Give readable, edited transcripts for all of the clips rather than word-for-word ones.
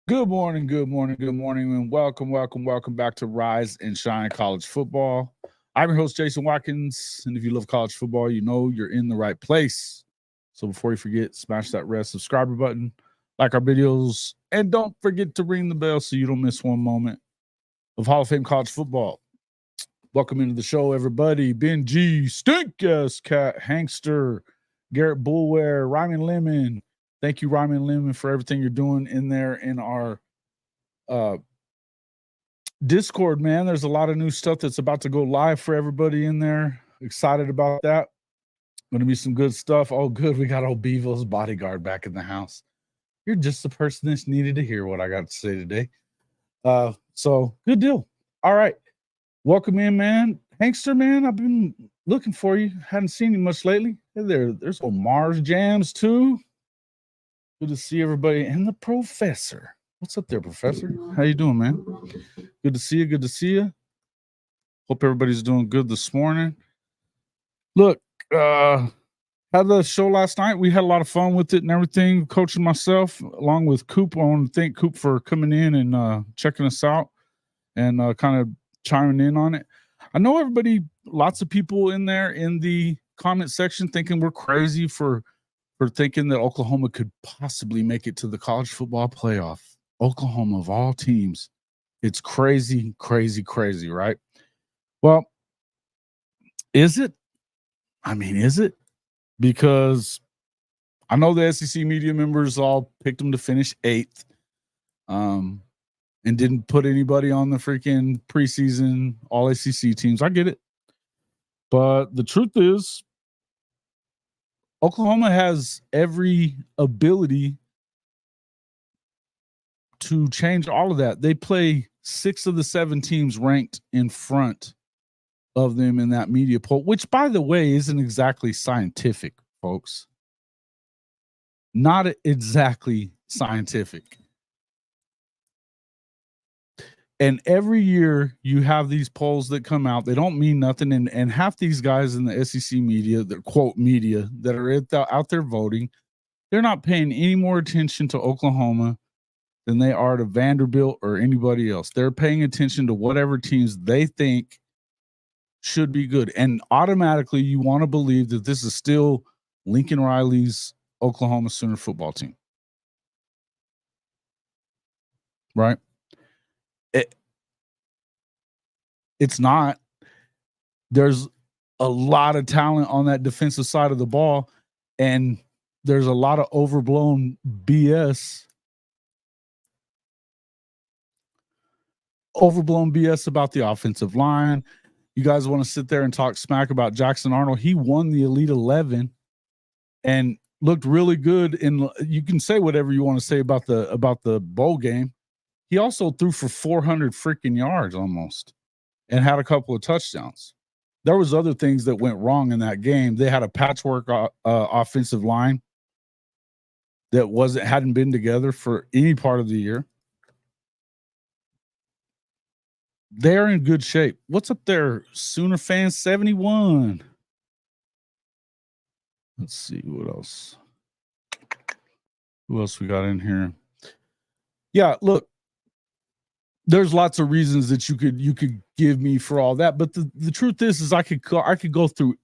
Good morning, and welcome back to Rise and Shine College Football. I'm your host, Jason Watkins, and if you love college football, you know you're in the right place. So before you forget, smash that red subscriber button, like our videos, and don't forget to ring the bell so you don't miss one moment of Hall of Fame college football. Welcome into the show, everybody. Ben G, Stink Yes, Cat, Hankster, Garrett Bullware, Ryman Lemon. Thank you, Ryman Lemon, for everything you're doing in there in our Discord, man. There's a lot of new stuff that's about to go live for everybody in there. Excited about that. Going to be some good stuff. Oh, good. We got old Bevo's bodyguard back in the house. You're just the person that's needed to hear what I got to say today. So good deal. All right. Welcome in, man. Hankster, man. I've been looking for you. Hadn't seen you much lately. Hey there's old Mars Jams too. Good to see everybody. And the professor. What's up there, Professor? How you doing, man? Good to see you. Good to see you. Hope everybody's doing good this morning. Look, had the show last night. We had a lot of fun with it and everything. Coaching myself, along with Coop. I want to thank Coop for coming in and checking us out and kind of chiming in on it. I know everybody, lots of people in there in the comment section thinking we're crazy for thinking that Oklahoma could possibly make it to the college football playoff. Oklahoma of all teams. It's crazy, right? Well, is it? I mean, is it? Because I know the SEC media members all picked them to finish 8th and didn't put anybody on the freaking preseason all SEC teams. I get it. But the truth is, Oklahoma has every ability to change all of that. They play 6 of the 7 teams ranked in front of them in that media poll, which, by the way, isn't exactly scientific, folks. Not exactly scientific. And every year you have these polls that come out. They don't mean nothing. And half these guys in the SEC media, the quote media, that are out there voting, they're not paying any more attention to Oklahoma than they are to Vanderbilt or anybody else. They're paying attention to whatever teams they think should be good. And automatically you want to believe that this is still Lincoln Riley's Oklahoma Sooner football team. Right? It's not. There's a lot of talent on that defensive side of the ball, and there's a lot of overblown BS. Overblown BS about the offensive line. You guys want to sit there and talk smack about Jackson Arnold. He won the Elite 11 and looked really good. And you can say whatever you want to say about the bowl game. He also threw for 400 freaking yards almost and had a couple of touchdowns. There was other things that went wrong in that game. They had a patchwork offensive line that hadn't been together for any part of the year. They're in good shape. What's up there, Sooner fan 71? Let's see what else. Who else we got in here? Yeah, look, there's lots of reasons that you could give me for all that, but the truth is I could go through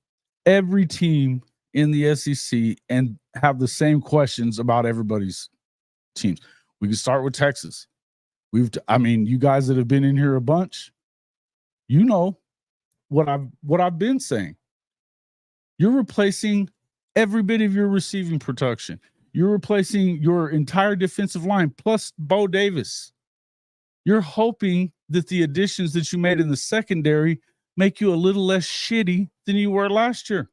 every team in the SEC and have the same questions about everybody's teams. We can start with Texas. You guys that have been in here a bunch, you know what I've been saying. You're replacing every bit of your receiving production. You're replacing your entire defensive line plus Bo Davis. You're hoping that the additions that you made in the secondary make you a little less shitty than you were last year.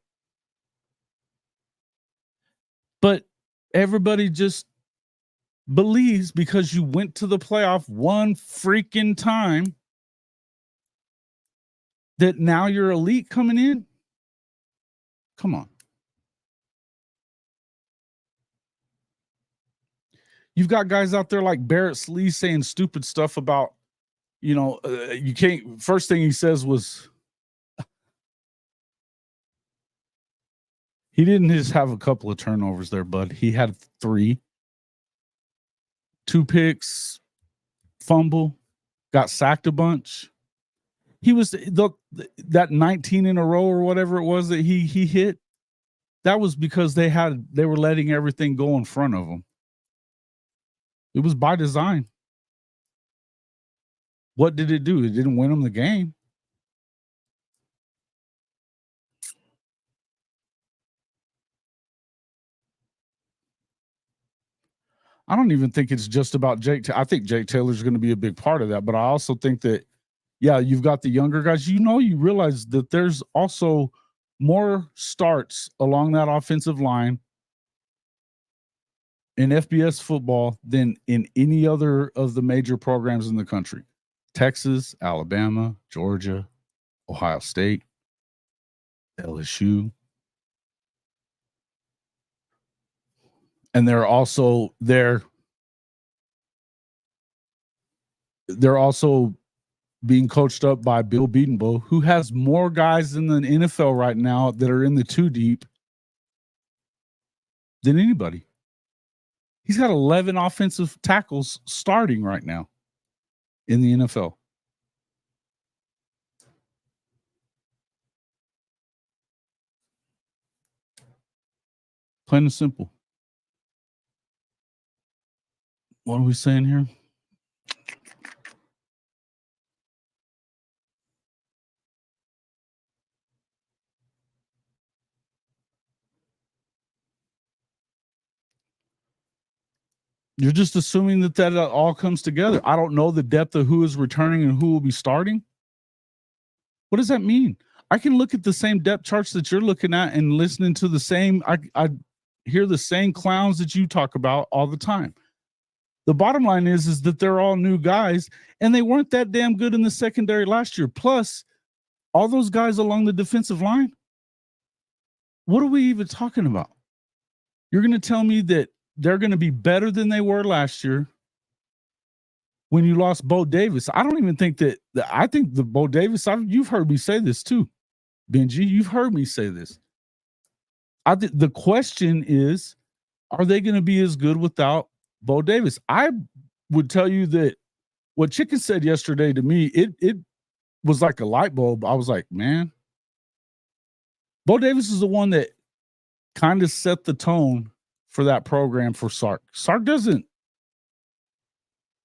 But everybody just believes because you went to the playoff one freaking time that now you're elite coming in. Come on. You've got guys out there like Barrett Slee saying stupid stuff about, you can't. First thing he says was he didn't just have a couple of turnovers there, bud. He had 3, 2 picks, fumble, got sacked a bunch. He was that 19 in a row or whatever it was that he hit. That was because they were letting everything go in front of them. It was by design. What did it do? It didn't win them the game. I don't even think it's just about Jake. I think Jake Taylor's going to be a big part of that, but I also think that, yeah, you've got the younger guys. You realize that there's also more starts along that offensive line in FBS football than in any other of the major programs in the country. Texas, Alabama, Georgia, Ohio State, LSU. And they're also being coached up by Bill Bedenbaugh, who has more guys in the NFL right now that are in the 2 deep than anybody. He's got 11 offensive tackles starting right now in the NFL. Plain and simple. What are we saying here? You're just assuming that all comes together. I don't know the depth of who is returning and who will be starting. What does that mean? I can look at the same depth charts that you're looking at and listening to the same. I hear the same clowns that you talk about all the time. The bottom line is that they're all new guys, and they weren't that damn good in the secondary last year. Plus, all those guys along the defensive line. What are we even talking about? You're going to tell me that they're going to be better than they were last year when you lost Bo Davis? I don't even think that. I think the Bo Davis. You've heard me say this too, Benji. You've heard me say this. The question is, are they going to be as good without Bo Davis? I would tell you that what Chicken said yesterday to me, it was like a light bulb. I was like, man, Bo Davis is the one that kind of set the tone for that program for Sark. Sark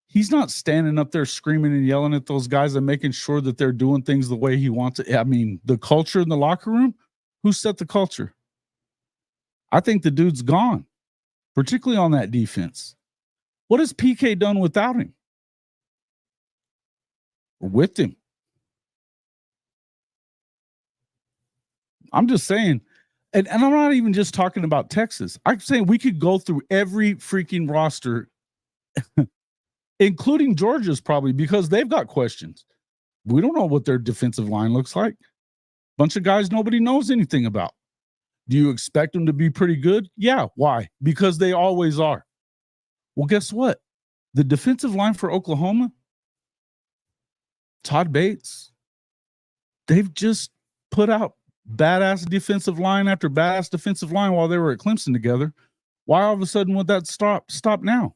he's not standing up there screaming and yelling at those guys and making sure that they're doing things the way he wants it. I mean, the culture in the locker room, who set the culture? I think the dude's gone, particularly on that defense. What has PK done without him? Or with him? I'm just saying, and I'm not even just talking about Texas. I'm saying we could go through every freaking roster, including Georgia's probably, because they've got questions. We don't know what their defensive line looks like. Bunch of guys nobody knows anything about. Do you expect them to be pretty good? Yeah. Why? Because they always are. Well, guess what? The defensive line for Oklahoma, Todd Bates, they've just put out badass defensive line after badass defensive line while they were at Clemson together. Why all of a sudden would that stop now?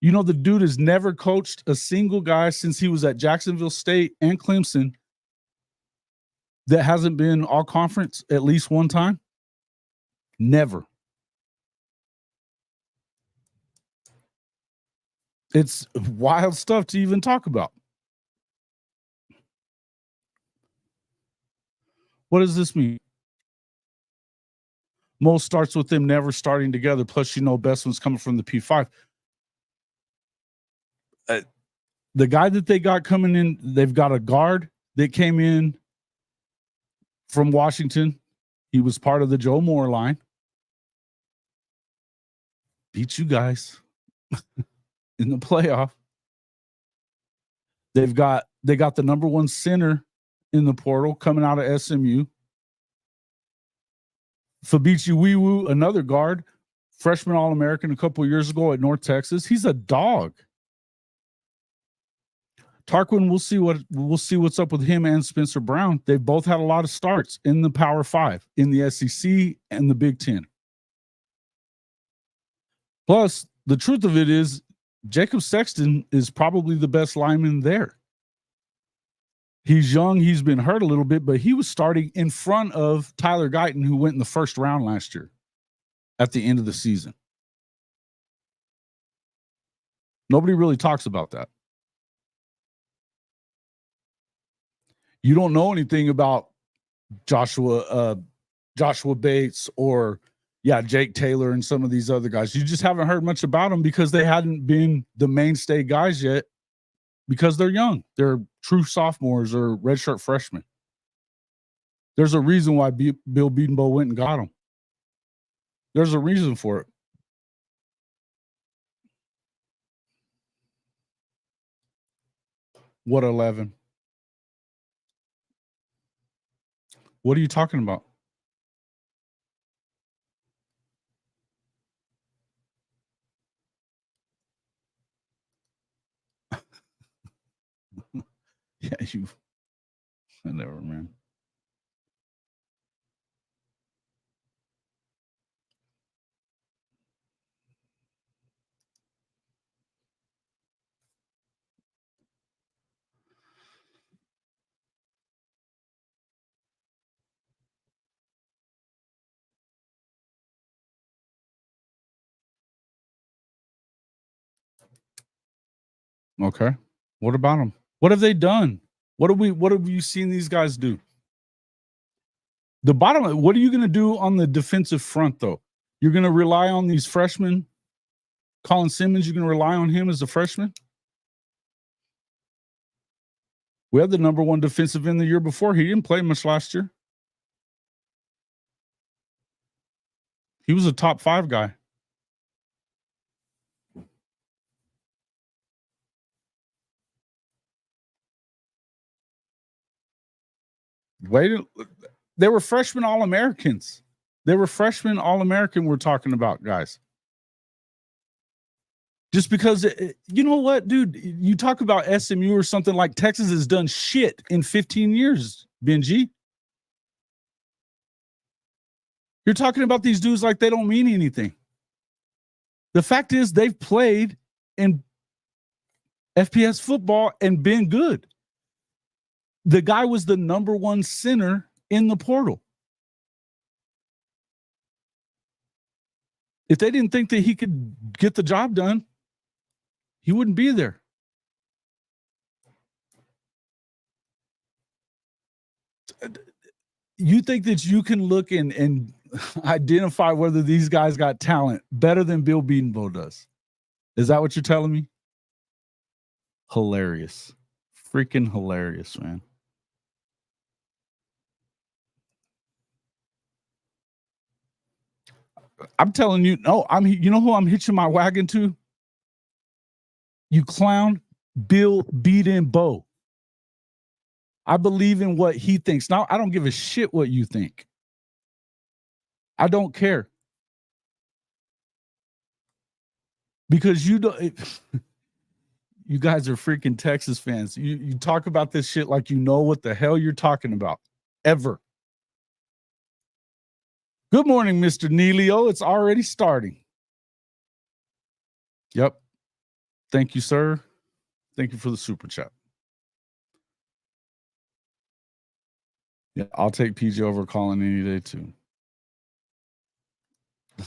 You know, the dude has never coached a single guy since he was at Jacksonville State and Clemson that hasn't been all conference at least one time. Never. It's wild stuff to even talk about. What does this mean? Most starts with them never starting together. Plus, best one's coming from the P5. The guy that they got coming in, they've got a guard that came in from Washington. He was part of the Joe Moore line. Beat you guys in the playoff. They got the number one center in the portal coming out of SMU. Fabici Wiwu, another guard, freshman All-American a couple of years ago at North Texas. He's a dog. Tarquin, we'll see what's up with him and Spencer Brown. They've both had a lot of starts in the Power 5, in the SEC and the Big Ten. Plus, the truth of it is Jacob Sexton is probably the best lineman there. He's young. He's been hurt a little bit, but he was starting in front of Tyler Guyton, who went in the first round last year at the end of the season. Nobody really talks about that. You don't know anything about Joshua Bates or Jake Taylor and some of these other guys. You just haven't heard much about them because they hadn't been the mainstay guys yet because they're young. They're true sophomores or redshirt freshmen. There's a reason why Bill Bedenbaugh went and got them. There's a reason for it. What 11? What are you talking about? Yeah, whatever, man. Okay. What about them? What have they done? What have you seen these guys do? The bottom, what are you going to do on the defensive front, though? You're going to rely on these freshmen? Colin Simmons, you're going to rely on him as a freshman? We had the number one defensive end the year before. He didn't play much last year. He was a top 5 guy. They were freshman All-Americans. They were freshman All-American we're talking about, guys. Just because, you know what, dude? You talk about SMU or something like Texas has done shit in 15 years, Benji. You're talking about these dudes like they don't mean anything. The fact is they've played in FPS football and been good. The guy was the number 1 center in the portal. If they didn't think that he could get the job done, he wouldn't be there. You think that you can look and identify whether these guys got talent better than Bill Bedenbaugh does? Is that what you're telling me? Hilarious. Freaking hilarious, man. I'm telling you, no, you know who I'm hitching my wagon to? You clown, Bill Bedenbaugh. I believe in what he thinks. Now, I don't give a shit what you think. I don't care. Because you don't. You guys are freaking Texas fans. You talk about this shit like you know what the hell you're talking about. Ever. Good morning, Mr. Neelio. It's already starting. Yep. Thank you, sir. Thank you for the super chat. Yeah, I'll take PJ over Colin any day, too.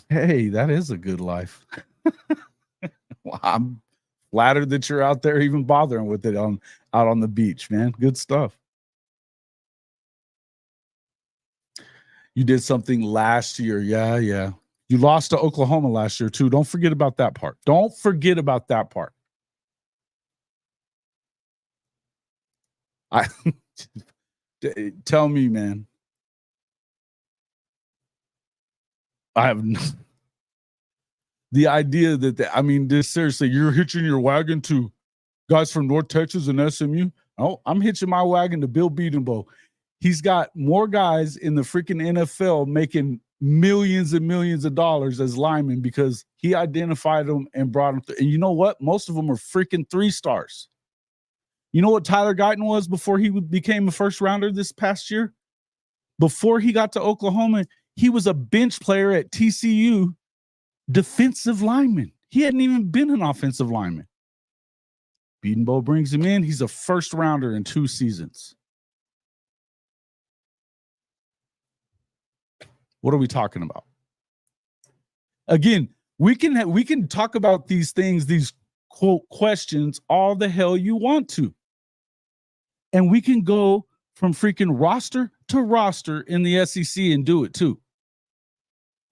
Hey, that is a good life. Well, I'm flattered that you're out there even bothering with it out on the beach, man. Good stuff. You did something last year. Yeah. You lost to Oklahoma last year, too. Don't forget about that part. Don't forget about that part. Tell me, man. I have the idea that, this seriously, you're hitching your wagon to guys from North Texas and SMU. Oh, I'm hitching my wagon to Bill Bedenbaugh. He's got more guys in the freaking NFL making millions and millions of dollars as linemen because he identified them and brought them. And you know what? Most of them are freaking 3-stars. You know what Tyler Guyton was before he became a first rounder this past year? Before he got to Oklahoma, he was a bench player at TCU, defensive lineman. He hadn't even been an offensive lineman. Bedenbaugh brings him in. He's a first rounder in 2 seasons. What are we talking about? Again, we can talk about these things, these quote questions, all the hell you want to. And we can go from freaking roster to roster in the SEC and do it too.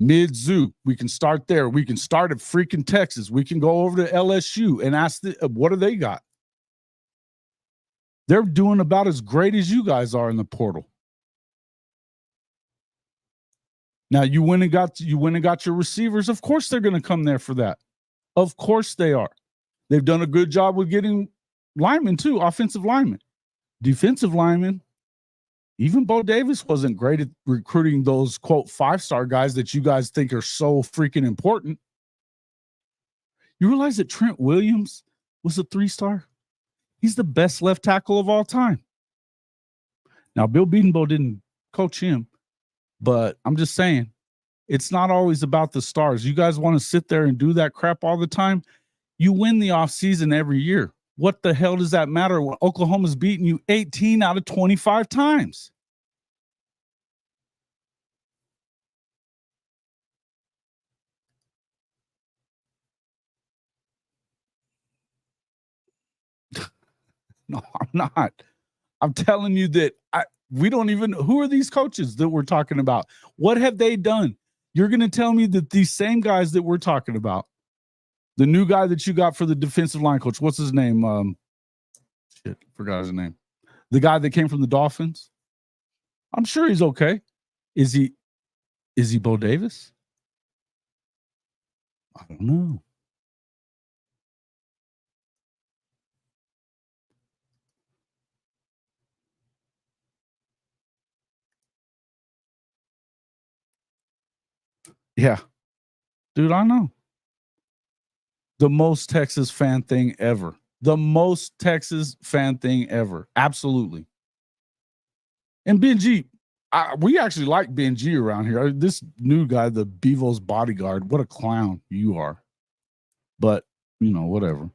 Mid-zoo, we can start there. We can start at freaking Texas. We can go over to LSU and ask what do they got? They're doing about as great as you guys are in the portal. Now you went and got your receivers. Of course they're going to come there for that. Of course they are. They've done a good job with getting linemen too, offensive linemen. Defensive linemen, even Bo Davis wasn't great at recruiting those, quote, 5-star guys that you guys think are so freaking important. You realize that Trent Williams was a 3-star? He's the best left tackle of all time. Now, Bill Bedenbaugh didn't coach him, but I'm just saying, it's not always about the stars. You guys want to sit there and do that crap all the time? You win the offseason every year. What the hell does that matter when Oklahoma's beating you 18 out of 25 times? No, I'm not. I'm telling you that we don't even, who are these coaches that we're talking about? What have they done? You're going to tell me that these same guys that we're talking about, the new guy that you got for the defensive line coach, what's his name? Forgot his name. The guy that came from the Dolphins. I'm sure he's okay. Is he Bo Davis? I don't know. Yeah. Dude, I know. The most Texas fan thing ever. The most Texas fan thing ever. Absolutely. And Benji, we actually like Benji around here. This new guy, the Bevo's bodyguard, what a clown you are. But, whatever.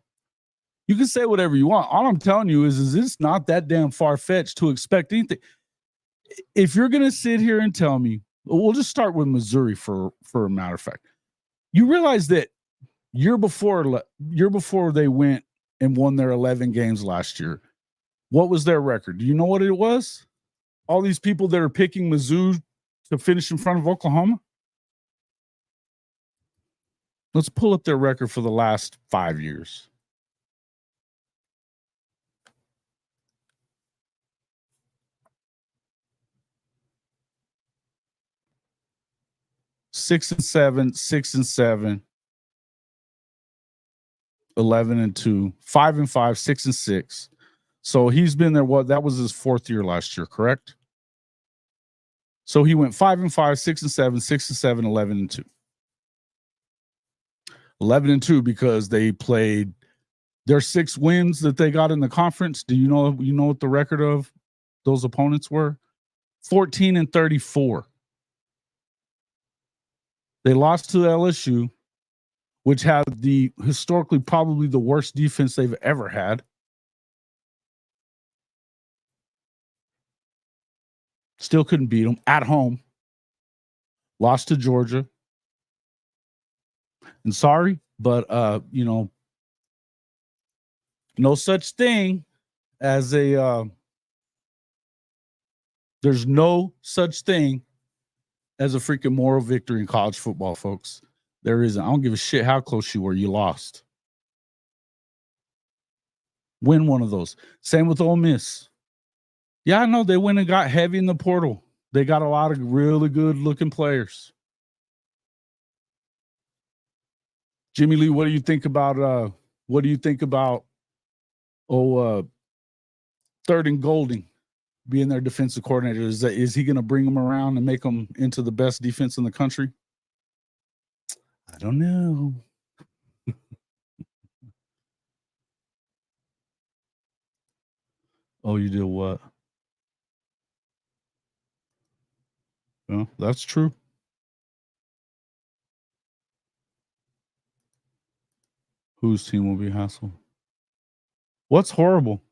You can say whatever you want. All I'm telling you is it's not that damn far-fetched to expect anything. If you're going to sit here and tell me, we'll just start with Missouri for a matter of fact. You realize that year before they went and won their 11 games last year, what was their record? Do you know what it was? All these people that are picking Mizzou to finish in front of Oklahoma? Let's pull up their record for the last 5 years. Six and seven, 11-2, 5-5, 6-6. So he's been there. That was his 4th year last year, correct? So he went 5-5, 6-7, 6-7, 11-2. 11-2 because they played their 6 wins that they got in the conference. Do you know what the record of those opponents were? 14-34. They lost to LSU, which had historically probably the worst defense they've ever had. Still couldn't beat them at home. Lost to Georgia. And sorry, but no such thing as there's no such thing as a freaking moral victory in college football, folks. There isn't. I don't give a shit how close you were. You lost. Win one of those. Same with Ole Miss. Yeah, I know they went and got heavy in the portal. They got a lot of really good looking players. Jimmy Lee, what do you think about 3rd and Golding being their defensive coordinator? Is he going to bring them around and make them into the best defense in the country? I don't know. Oh, you did what? Well, that's true. Whose team will be hassled? What's horrible?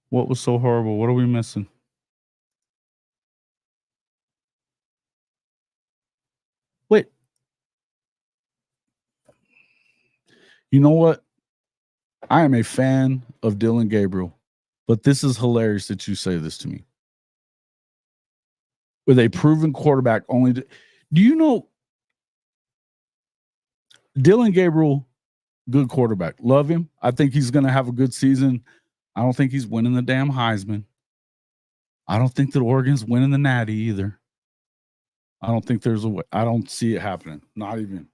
What was so horrible? What are we missing? Wait. You know what? I am a fan of Dylan Gabriel, but this is hilarious that you say this to me. With a proven quarterback only. Do you know Dylan Gabriel, good quarterback. Love him. I think he's going to have a good season. I don't think he's winning the damn Heisman. I don't think that Oregon's winning the Natty either. I don't think there's a way. I don't see it happening. Not even.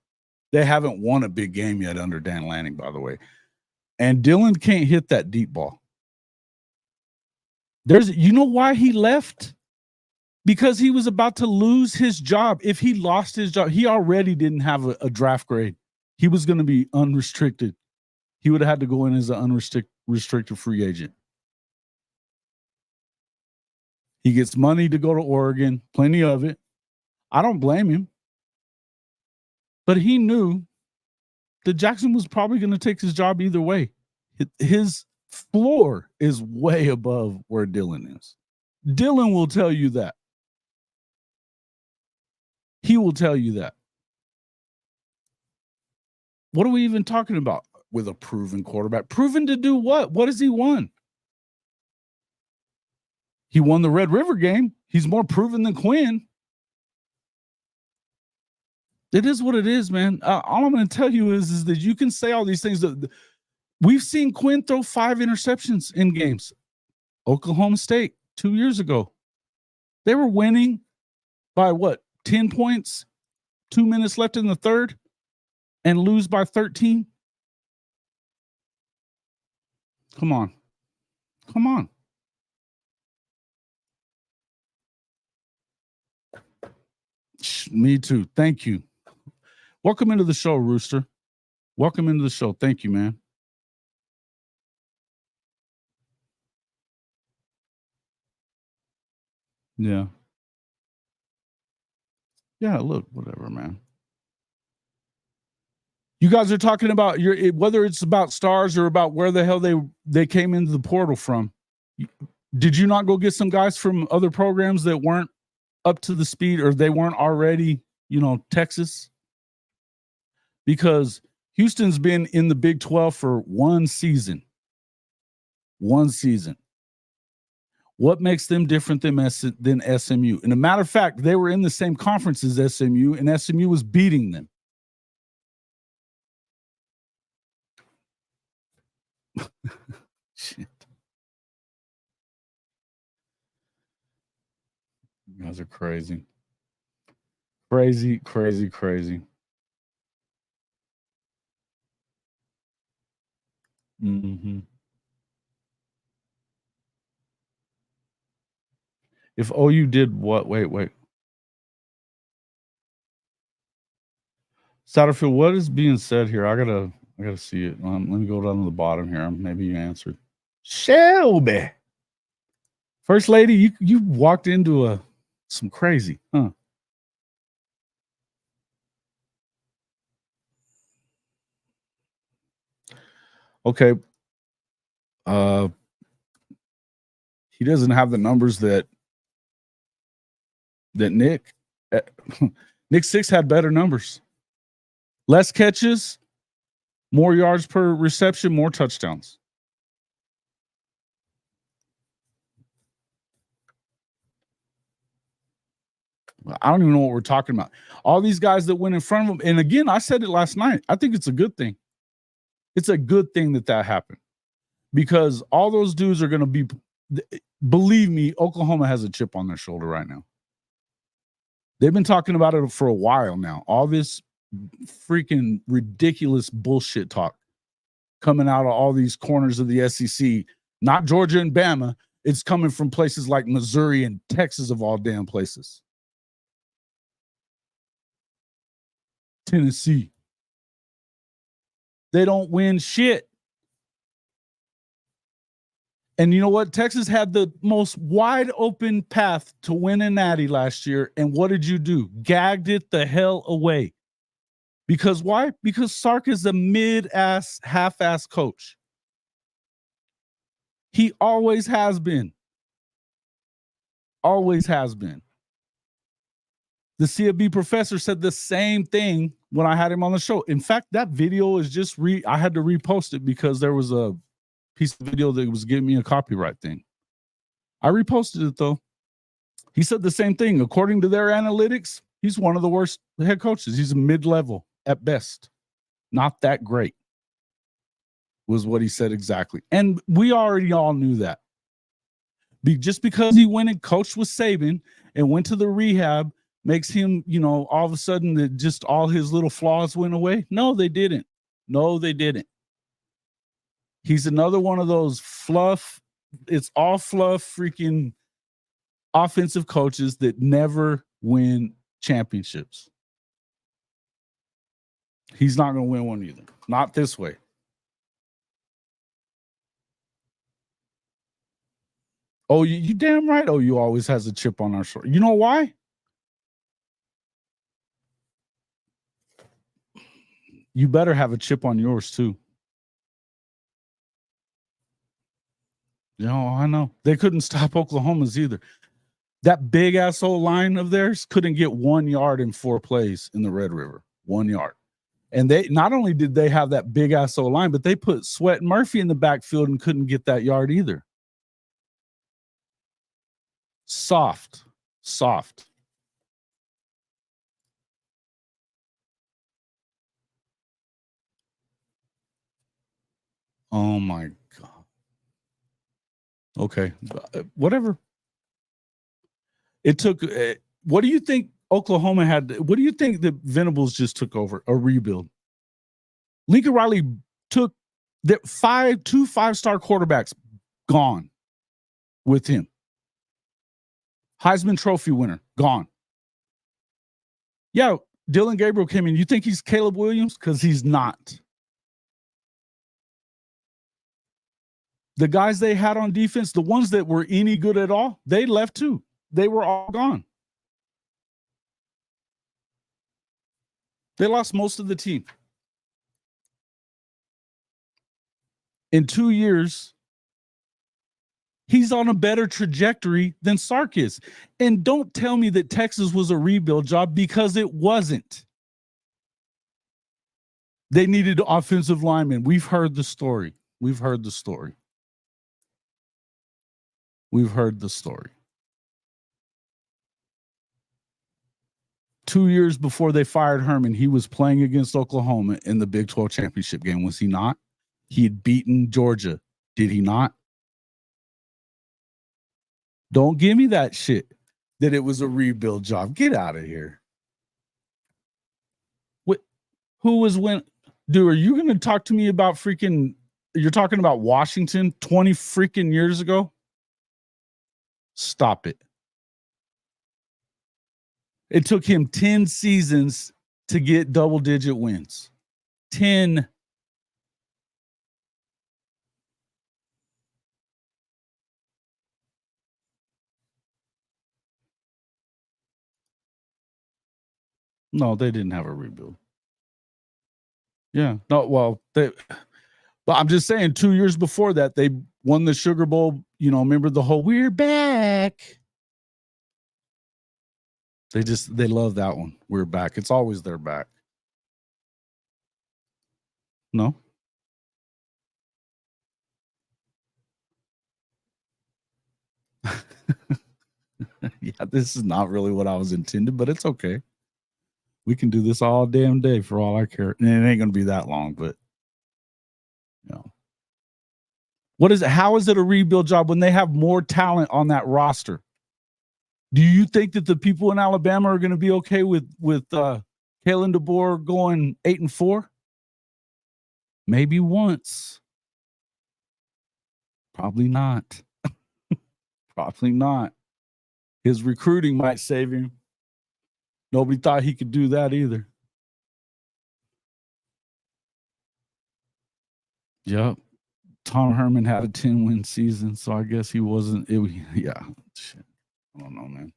They haven't won a big game yet under Dan Lanning, by the way. And Dylan can't hit that deep ball. You know why he left? Because he was about to lose his job. If he lost his job, he already didn't have a draft grade. He was going to be unrestricted. He would have had to go in as an unrestricted free agent. He gets money to go to Oregon, plenty of it. I don't blame him. But he knew that Jackson was probably going to take his job either way. His floor is way above where Dylan is. Dylan will tell you that. He will tell you that. What are we even talking about with a proven quarterback? Proven to do what? What has he won? He won the Red River game. He's more proven than Quinn. It is what it is, man. All I'm going to tell you is that you can say all these things. We've seen Quinn throw 5 interceptions in games. Oklahoma State 2 years ago. They were winning by what? 10 points, 2 minutes left in the third, and lose by 13. Come on. Come on. Me too. Thank you. Welcome into the show, Rooster. Welcome into the show. Thank you, man. Yeah. Yeah, look, whatever, man. You guys are talking about whether it's about stars or about where the hell they came into the portal from. Did you not go get some guys from other programs that weren't up to the speed or they weren't already, Texas? Because Houston's been in the Big 12 for one season. One season. What makes them different than SMU? And a matter of fact, they were in the same conference as SMU, and SMU was beating them. Shit. You guys are crazy. Crazy, crazy, crazy. Mm-hmm. If OU did what? Wait. Satterfield, what is being said here? I gotta see it. Let me go down to the bottom here. Maybe you answered. Shelby. First lady, you walked into some crazy, huh? Okay. He doesn't have the numbers that Nick. Nick 6 had better numbers. Less catches, more yards per reception, more touchdowns. I don't even know what we're talking about. All these guys that went in front of him. And again, I said it last night. I think it's a good thing. It's a good thing that happened because all those dudes are going to be, believe me, Oklahoma has a chip on their shoulder right now. They've been talking about it for a while now. All this freaking ridiculous bullshit talk coming out of all these corners of the SEC, not Georgia and Bama. It's coming from places like Missouri and Texas, of all damn places. Tennessee. They don't win shit. And you know what? Texas had the most wide open path to win a natty last year. And what did you do? Gagged it the hell away. Because why? Because Sark is a mid-ass, half-ass coach. He always has been. Always has been. The CFB professor said the same thing when I had him on the show. In fact, that video is just I had to repost it because there was a piece of video that was giving me a copyright thing. I reposted it though. He said the same thing. According to their analytics, he's one of the worst head coaches. He's a mid-level at best. Not that great, was what he said exactly. And we already all knew that. Just because he went and coached with Saban and went to the rehab makes him, all of a sudden that just all his little flaws went away. No, they didn't. No, they didn't. He's another one of those fluff. It's all fluff freaking offensive coaches that never win championships. He's not going to win one either. Not this way. Oh, you damn right. Oh, you always has a chip on our shoulder. You know why? You better have a chip on yours too. I know. They couldn't stop Oklahoma's either. That big asshole line of theirs couldn't get 1 yard in 4 plays in the Red River. 1 yard. And they not only did they have that big asshole line, but they put Sweat Murphy in the backfield and couldn't get that yard either. Soft. Oh my God. Okay. Whatever. It took, what do you think Oklahoma had? What do you think the Venables just took over? A rebuild. Lincoln Riley took the 2 5-star quarterbacks gone with him. Heisman Trophy winner, gone. Yeah, Dylan Gabriel came in. You think he's Caleb Williams? Because he's not. The guys they had on defense, the ones that were any good at all, they left too. They were all gone. They lost most of the team. In 2 years, he's on a better trajectory than Sark is. And don't tell me that Texas was a rebuild job, because it wasn't. They needed offensive linemen. We've heard the story. 2 years before they fired Herman, he was playing against Oklahoma in the Big 12 championship game, was he not? He had beaten Georgia, did he not? Don't give me that shit that it was a rebuild job. Get out of here. What? Who was when? Dude, are you going to talk to me about freaking? You're talking about Washington 20 freaking years ago? Stop it. It took him 10 seasons to get double-digit wins. 10. No, they didn't have a rebuild. Yeah. No, well, but I'm just saying 2 years before that, they won the Sugar Bowl. Remember the whole "we're back"? They love that one. We're back. It's always their back. No. Yeah, this is not really what I was intended, but it's okay. We can do this all damn day for all I care. And it ain't going to be that long, but what is it? How is it a rebuild job when they have more talent on that roster? Do you think that the people in Alabama are going to be okay with Kalen DeBoer going 8-4? Maybe once. Probably not. Probably not. His recruiting might save him. Nobody thought he could do that either. Yep. Tom Herman had a 10-win season, so I guess he wasn't. Yeah, shit. I don't know, man.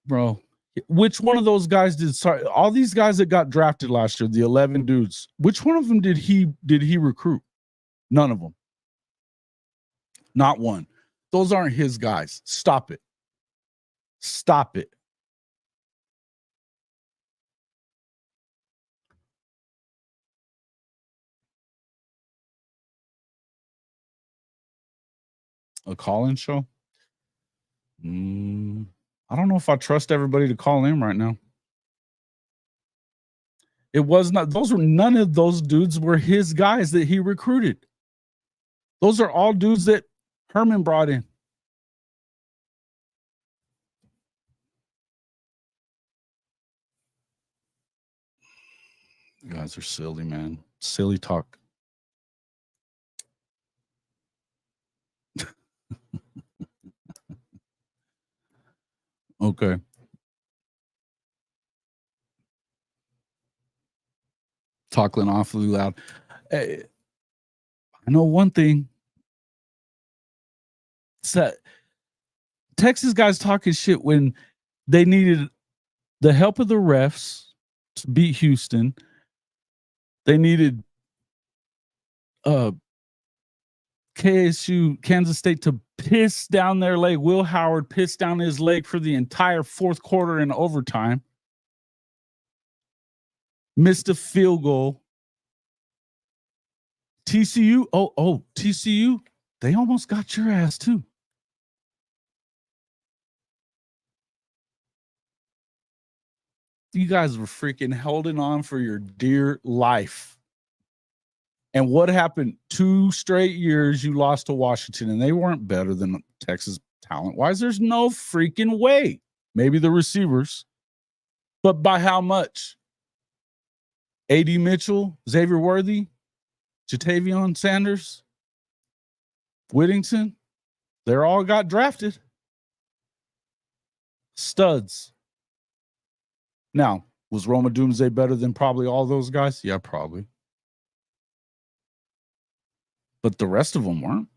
Bro, which one of those guys did? Sorry, all these guys that got drafted last year, the 11 dudes. Which one of them did he recruit? None of them. Not one. Those aren't his guys. Stop it. Stop it. A call-in show? I don't know if I trust everybody to call in right now. It was not, none of those dudes were his guys that he recruited. Those are all dudes that Herman brought in. You guys are silly, man. Silly talk. Okay. Talking awfully loud. Hey, I know one thing. It's that Texas guys talking shit when they needed the help of the refs to beat Houston. They needed KSU, Kansas State, to piss down their leg. Will Howard pissed down his leg for the entire fourth quarter in overtime. Missed a field goal. TCU, TCU, they almost got your ass too. You guys were freaking holding on for your dear life. And what happened? 2 straight years you lost to Washington, and they weren't better than Texas talent-wise. There's no freaking way. Maybe the receivers, but by how much? A.D. Mitchell, Xavier Worthy, Jatavion Sanders, Whittington, they're all got drafted. Studs. Now, was Roma Doomsday better than probably all those guys? Yeah, probably. But the rest of them weren't.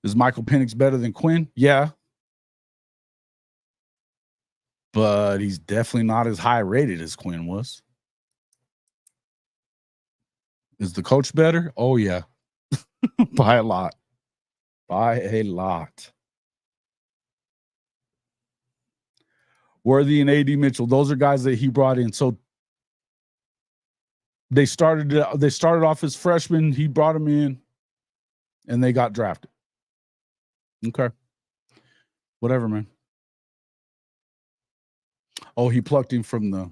Is Michael Penix better than Quinn? Yeah. But he's definitely not as high rated as Quinn was. Is the coach better? Oh, yeah. By a lot. By a lot. Worthy and A.D. Mitchell, those are guys that he brought in. So they started off as freshmen. He brought them in, and they got drafted. Okay. Whatever, man. Oh, he plucked him from the...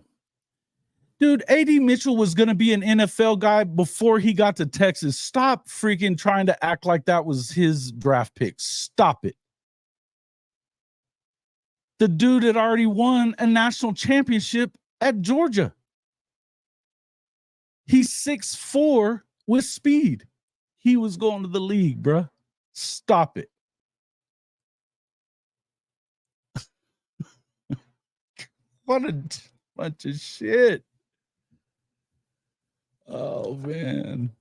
Dude, A.D. Mitchell was going to be an NFL guy before he got to Texas. Stop freaking trying to act like that was his draft pick. Stop it. The dude had already won a national championship at Georgia. He's 6'4" with speed. He was going to the league, bruh. Stop it. What a bunch of shit. Oh, man.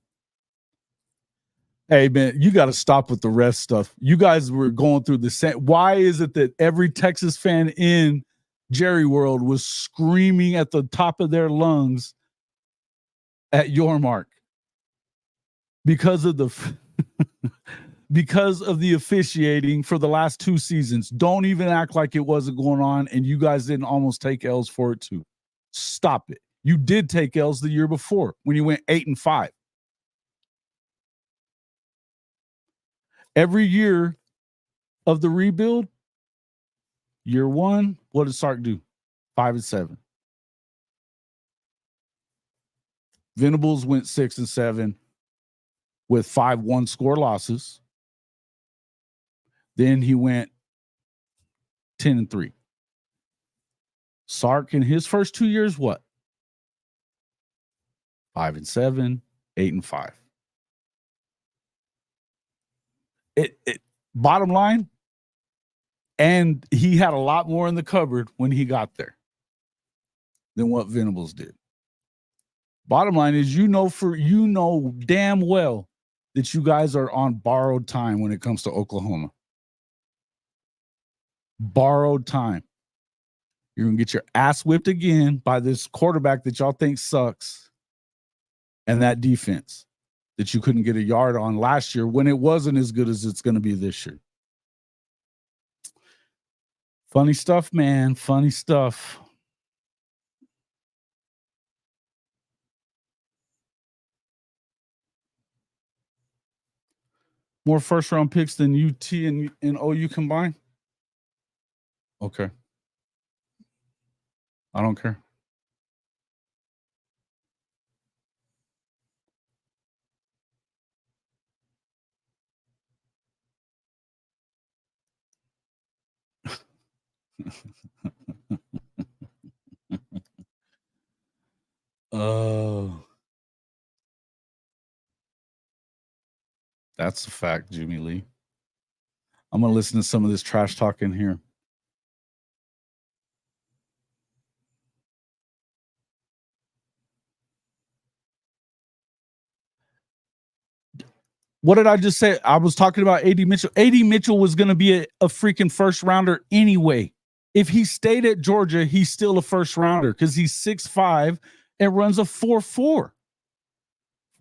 Hey, man, you got to stop with the rest stuff. You guys were going through the same. Why is it that every Texas fan in Jerry World was screaming at the top of their lungs at Yormark? Because of the because of the officiating for the last 2 seasons. Don't even act like it wasn't going on, and you guys didn't almost take L's for it too. Stop it. You did take L's the year before when you went 8-5. Every year of the rebuild, year 1, what did Sark do? 5-7. Venables went 6-7 with 5 one-score losses. Then he went 10-3. Sark in his first 2 years, what? 5-7, 8-5. It bottom line, and he had a lot more in the cupboard when he got there than what Venables did. Bottom line is, you know damn well that you guys are on borrowed time when it comes to Oklahoma. Borrowed time. You're going to get your ass whipped again by this quarterback that y'all think sucks and that defense that you couldn't get a yard on last year when it wasn't as good as it's going to be this year. Funny stuff, man. Funny stuff. More first-round picks than UT and OU combined? Okay. I don't care. Oh. That's a fact, Jimmy Lee. I'm going to listen to some of this trash talk in here. What did I just say? I was talking about AD Mitchell. AD Mitchell was going to be a freaking first rounder anyway. If he stayed at Georgia, he's still a first rounder because he's 6'5" and runs a 4.4,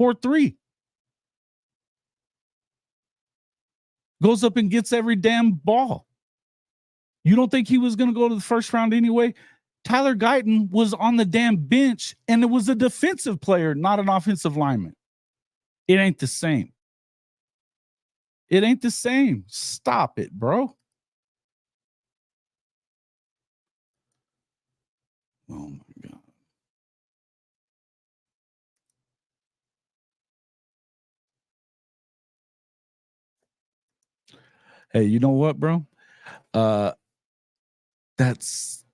4.3. Goes up and gets every damn ball. You don't think he was going to go to the first round anyway? Tyler Guyton was on the damn bench, and it was a defensive player, not an offensive lineman. It ain't the same. It ain't the same. Stop it, bro. Oh, my God. Hey, you know what, bro? That's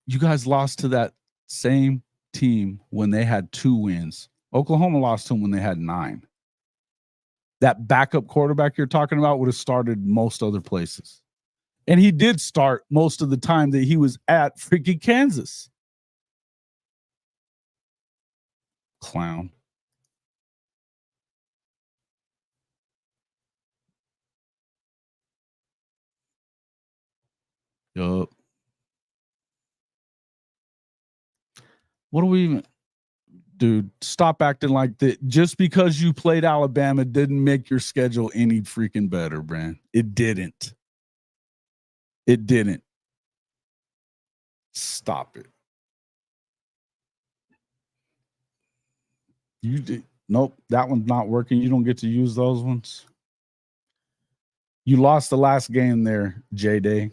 you guys lost to that same team when they had 2 wins. Oklahoma lost to them when they had 9. That backup quarterback you're talking about would have started most other places. And he did start most of the time that he was at freaking Kansas. Clown. Yup. What do we even... Dude, stop acting like that. Just because you played Alabama didn't make your schedule any freaking better, Brand. It didn't. It didn't. Stop it. You did. Nope, that one's not working. You don't get to use those ones. You lost the last game there, J-Day.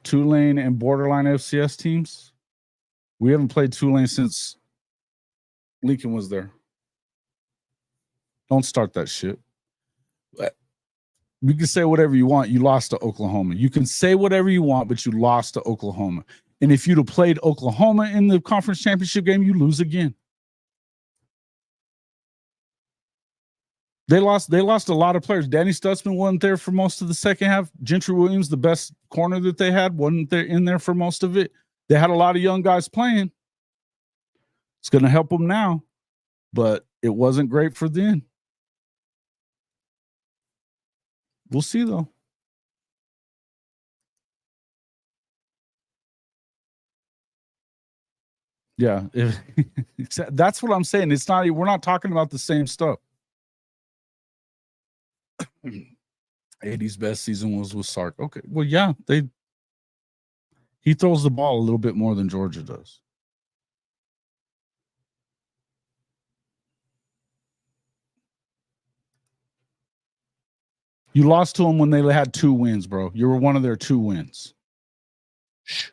Tulane and borderline FCS teams. We haven't played Tulane since Lincoln was there. Don't start that shit. You can say whatever you want. You lost to Oklahoma. You can say whatever you want, but you lost to Oklahoma. And if you'd have played Oklahoma in the conference championship game, you lose again. They lost a lot of players. Danny Stutzman wasn't there for most of the second half. Gentry Williams, the best corner that they had, wasn't there in there for most of it. They had a lot of young guys playing. It's going to help them now, but it wasn't great for then. We'll see, though. Yeah, that's what I'm saying. It's not. We're not talking about the same stuff. AD's best season was with Sark. Okay, well, yeah, he throws the ball a little bit more than Georgia does. You lost to them when they had 2 wins, bro. You were one of their 2 wins. Shh.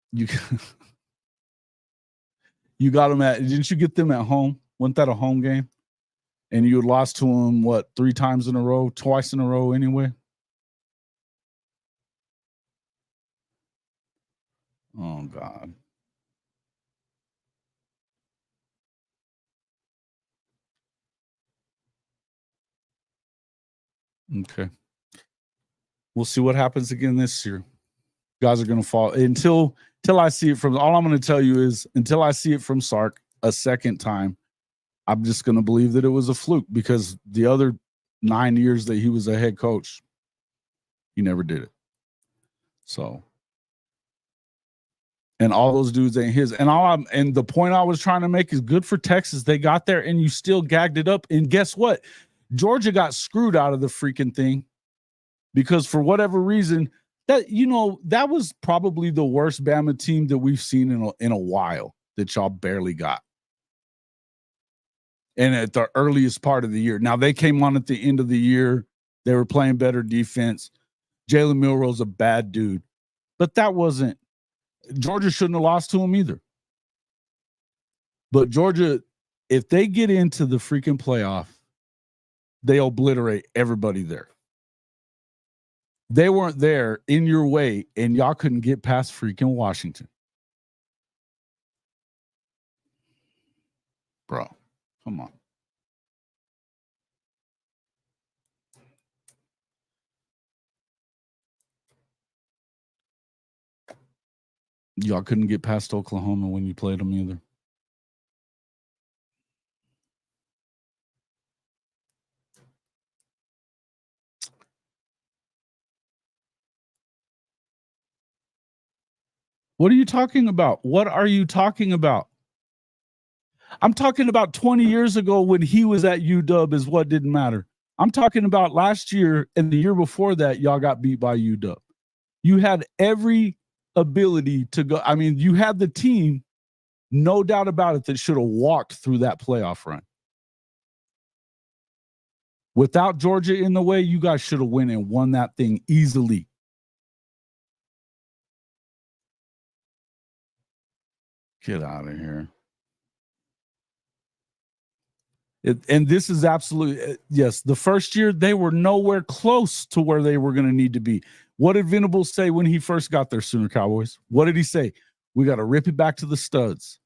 You got them didn't you get them at home? Wasn't that a home game? And you lost to them, what, 3 times in a row, twice in a row anyway? Oh, God. Okay. We'll see what happens again this year. Guys are going to fall until I see it from. All I'm going to tell you is until I see it from Sark a second time, I'm just going to believe that it was a fluke because the other 9 years that he was a head coach, he never did it. So, and all those dudes ain't his. And the point I was trying to make is good for Texas. They got there and you still gagged it up. And guess what? Georgia got screwed out of the freaking thing because for whatever reason, that was probably the worst Bama team that we've seen in a while that y'all barely got. And at the earliest part of the year. Now they came on at the end of the year. They were playing better defense. Jalen Milroe's a bad dude. But that wasn't Georgia shouldn't have lost to him either. But Georgia, if they get into the freaking playoff, they obliterate everybody there. They weren't there in your way, and y'all couldn't get past freaking Washington. Bro, come on. Y'all couldn't get past Oklahoma when you played them either. What are you talking about? What are you talking about? I'm talking about 20 years ago when he was at UW is what didn't matter. I'm talking about last year and the year before that, y'all got beat by UW. You had every ability to go. I mean, you had the team, no doubt about it, that should have walked through that playoff run. Without Georgia in the way, you guys should have went and won that thing easily. Get out of here. And this is absolutely, yes, the first year, they were nowhere close to where they were going to need to be. What did Venables say when he first got there, Sooner Cowboys? What did he say? We got to rip it back to the studs.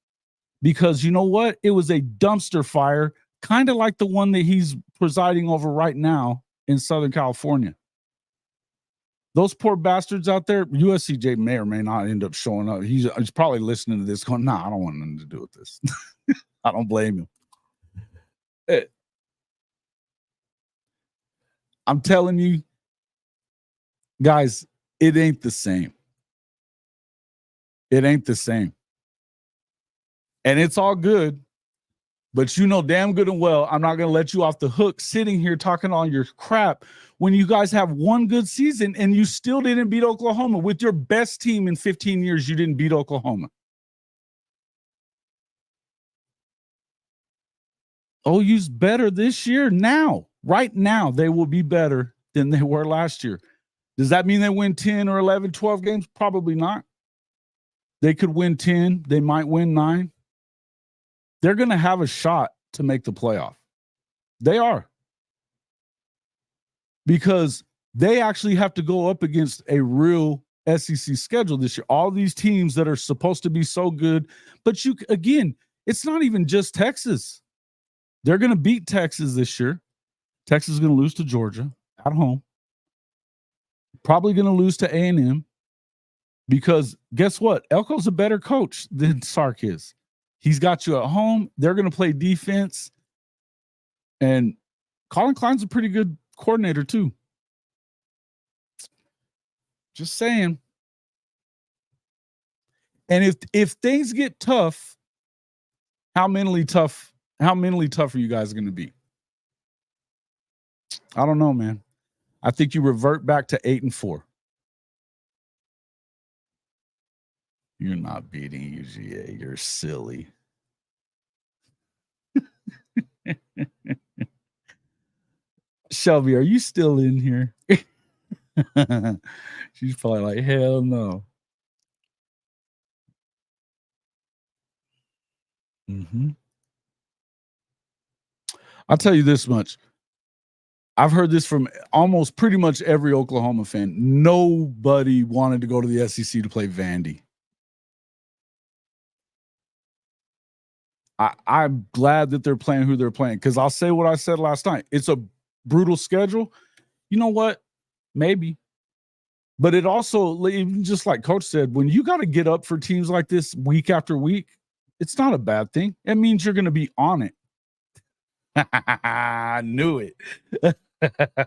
Because you know what? It was a dumpster fire, kind of like the one that he's presiding over right now in Southern California. Those poor bastards out there, USCJ may or may not end up showing up. He's probably listening to this going, nah, I don't want nothing to do with this. I don't blame him. I'm telling you, guys, it ain't the same. It ain't the same. And it's all good, but you know damn good and well I'm not going to let you off the hook sitting here talking all your crap when you guys have one good season and you still didn't beat Oklahoma. With your best team in 15 years, you didn't beat Oklahoma. OU's better this year now. Right now, they will be better than they were last year. Does that mean they win 10 or 11, 12 games? Probably not. They could win 10. They might win 9. They're going to have a shot to make the playoff. They are. Because they actually have to go up against a real SEC schedule this year. All these teams that are supposed to be so good. But again, it's not even just Texas. They're going to beat Texas this year. Texas is going to lose to Georgia at home. Probably going to lose to A&M because guess what? Elko's a better coach than Sark is. He's got you at home. They're going to play defense. And Colin Klein's a pretty good coordinator too. Just saying. And if things get tough, how mentally tough are you guys going to be? I don't know, man. I think you revert back to 8-4. You're not beating UGA. You're silly. Shelby, are you still in here? She's probably like, hell no. Mm-hmm. I'll tell you this much. I've heard this from almost pretty much every Oklahoma fan. Nobody wanted to go to the SEC to play Vandy. I'm glad that they're playing who they're playing, because I'll say what I said last night. It's a brutal schedule. You know what? Maybe. But it also, even just like Coach said, when you got to get up for teams like this week after week, it's not a bad thing. It means you're going to be on it. I knew it.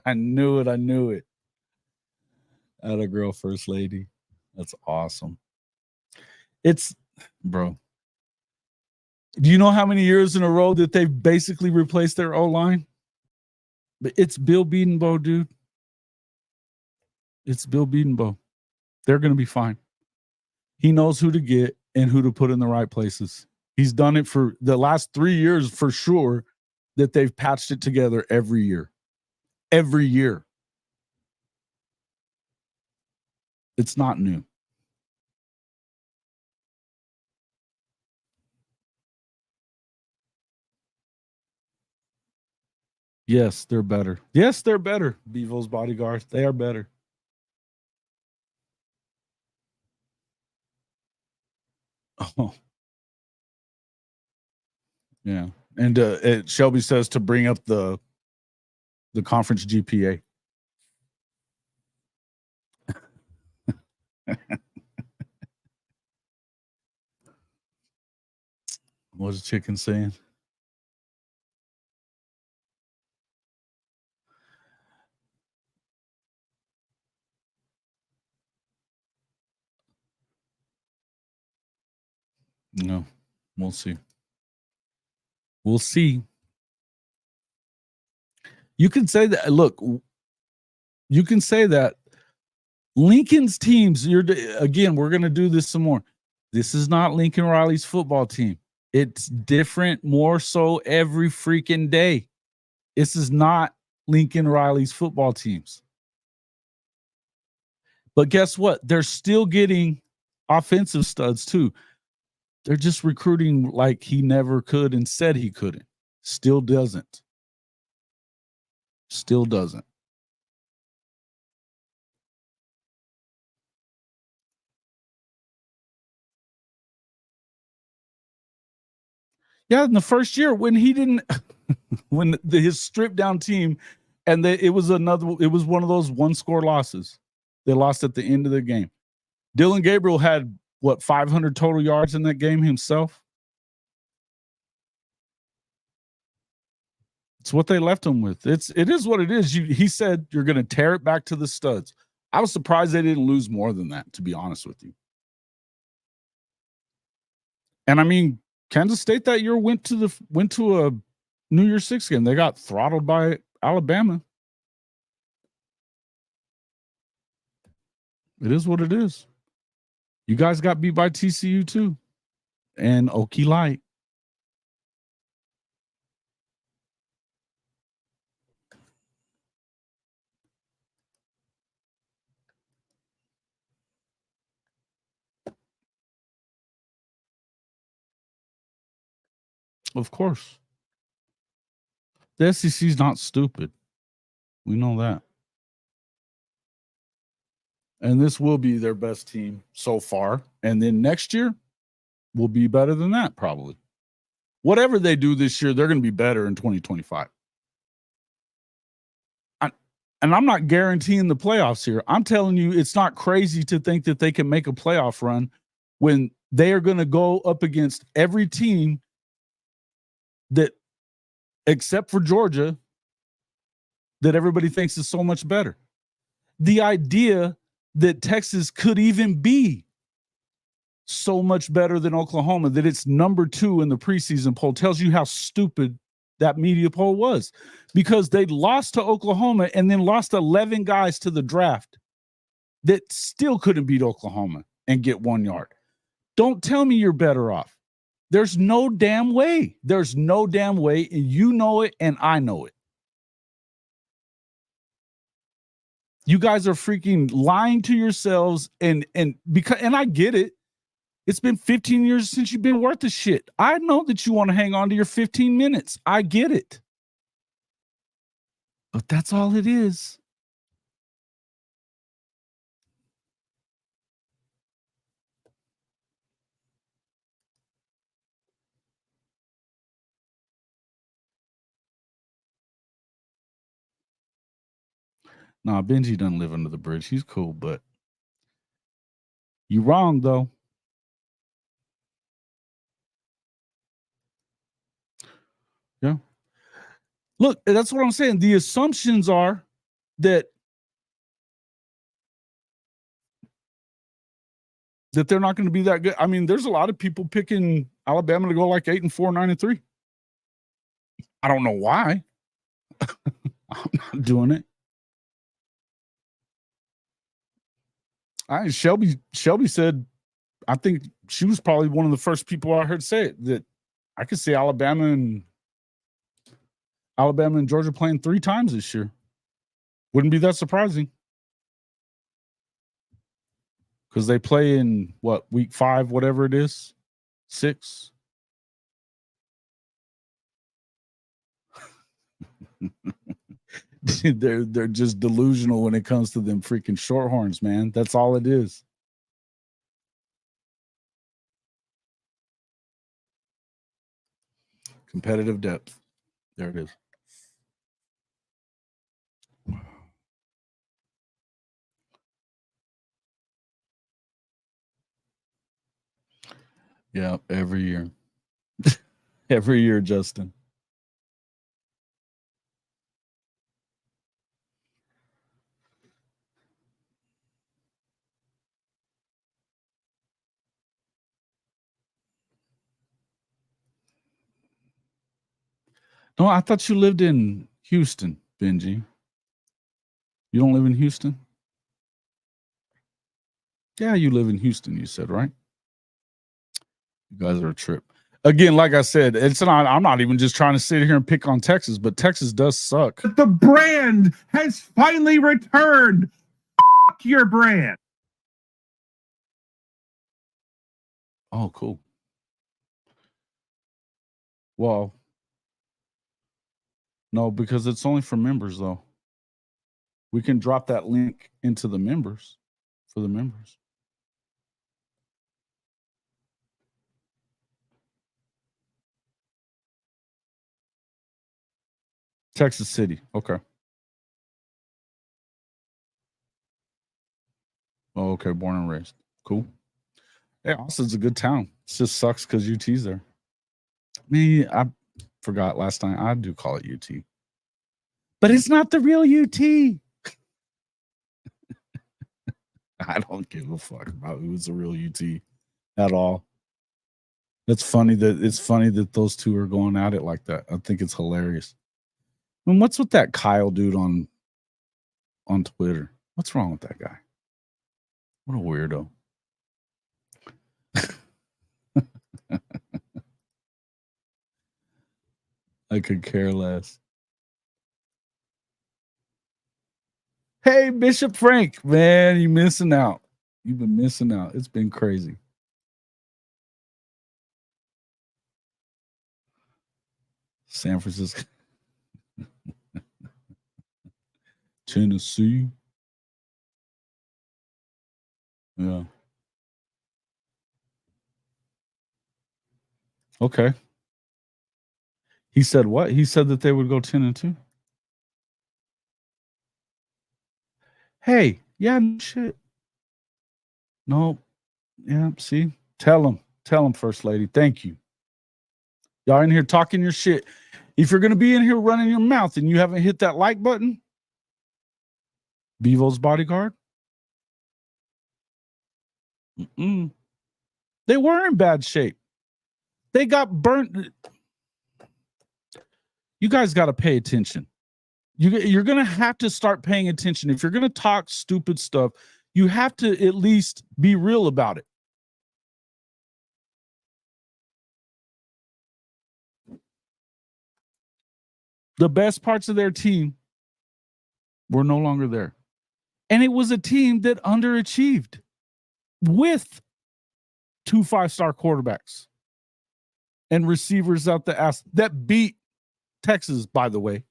I knew it. I knew it. Atta girl, first lady. That's awesome. It's, bro. Do you know how many years in a row that they've basically replaced their O-line? It's Bill Bedenbaugh, dude. It's Bill Bedenbaugh. They're going to be fine. He knows who to get and who to put in the right places. He's done it for the last 3 years for sure, that they've patched it together every year. Every year. It's not new. Yes, they're better. Yes, they're better. Bevo's bodyguards, they are better. Oh, yeah. And Shelby says to bring up the conference GPA. What's the chicken saying? No, we'll see. We'll see. You can say that. Look, you can say that Lincoln's teams. Again, we're going to do this some more. This is not Lincoln Riley's football team. It's different, more so every freaking day. This is not Lincoln Riley's football teams. But guess what? They're still getting offensive studs too. They're just recruiting like he never could and said he couldn't. Still doesn't. Still doesn't. Yeah, in the first year when he didn't, when his stripped down team, and it was one of those 1-score losses. They lost at the end of the game. Dylan Gabriel had what, 500 total yards in that game himself. It's what they left him with. It is what it is. He said you're going to tear it back to the studs. I was surprised they didn't lose more than that, to be honest with you. And I mean, Kansas State that year went to a New Year's Six game. They got throttled by Alabama. It is what it is. You guys got beat by TCU too, and Okie Light. Of course. The SEC is not stupid. We know that. And this will be their best team so far. And then next year will be better than that, probably. Whatever they do this year, they're going to be better in 2025. And I'm not guaranteeing the playoffs here. I'm telling you, it's not crazy to think that they can make a playoff run when they are going to go up against every team that, except for Georgia, that everybody thinks is so much better. The idea that Texas could even be so much better than Oklahoma, that it's number 2 in the preseason poll, tells you how stupid that media poll was, because they lost to Oklahoma and then lost 11 guys to the draft that still couldn't beat Oklahoma and get 1 yard. Don't tell me you're better off. There's no damn way. There's no damn way. And you know it, and I know it. You guys are freaking lying to yourselves, and I get it. It's been 15 years since you've been worth the shit. I know that you want to hang on to your 15 minutes. I get it. But that's all it is. Nah, Benji doesn't live under the bridge. He's cool, but you wrong though. Yeah. Look, that's what I'm saying. The assumptions are that they're not going to be that good. I mean, there's a lot of people picking Alabama to go like 8-4, 9-3. I don't know why. I'm not doing it. Shelby said, I think she was probably one of the first people I heard say it, that I could see Alabama and Georgia playing 3 times this year. Wouldn't be that surprising. Because they play in what, week 5, whatever it is, 6. They're just delusional when it comes to them freaking shorthorns, man. That's all it is. Competitive depth. There it is. Yeah, every year. Every year, Justin. No, I thought you lived in Houston, Benji. You don't live in Houston? Yeah, you live in Houston, you said, right? You guys are a trip. Again, like I said, I'm not even just trying to sit here and pick on Texas, but Texas does suck. But the brand has finally returned. Fuck your brand. Oh, cool. Well, no, because it's only for members, though. We can drop that link into the members for the members. Texas City. Okay. Oh, okay. Born and raised. Cool. Hey, Austin's a good town. It just sucks because UT's there. Me, I forgot last time. I do call it UT. But it's not the real UT. I don't give a fuck about who's the real UT at all. It's funny that those two are going at it like that. I think it's hilarious. I mean, what's with that Kyle dude on Twitter? What's wrong with that guy? What a weirdo. I could care less. Hey, Bishop Frank, man, you missing out. You've been missing out. It's been crazy. San Francisco. Tennessee. Yeah. Okay. He said what? He said that they would go 10-2. Hey, yeah, shit. No. Yeah, see? Tell him, First Lady. Thank you. Y'all in here talking your shit. If you're going to be in here running your mouth and you haven't hit that like button, Bevo's bodyguard. They were in bad shape. They got burnt. You guys got to pay attention. You're going to have to start paying attention. If you're going to talk stupid stuff, you have to at least be real about it. The best parts of their team were no longer there. And it was a team that underachieved with 2 5-star quarterbacks and receivers out the ass that beat Texas, by the way.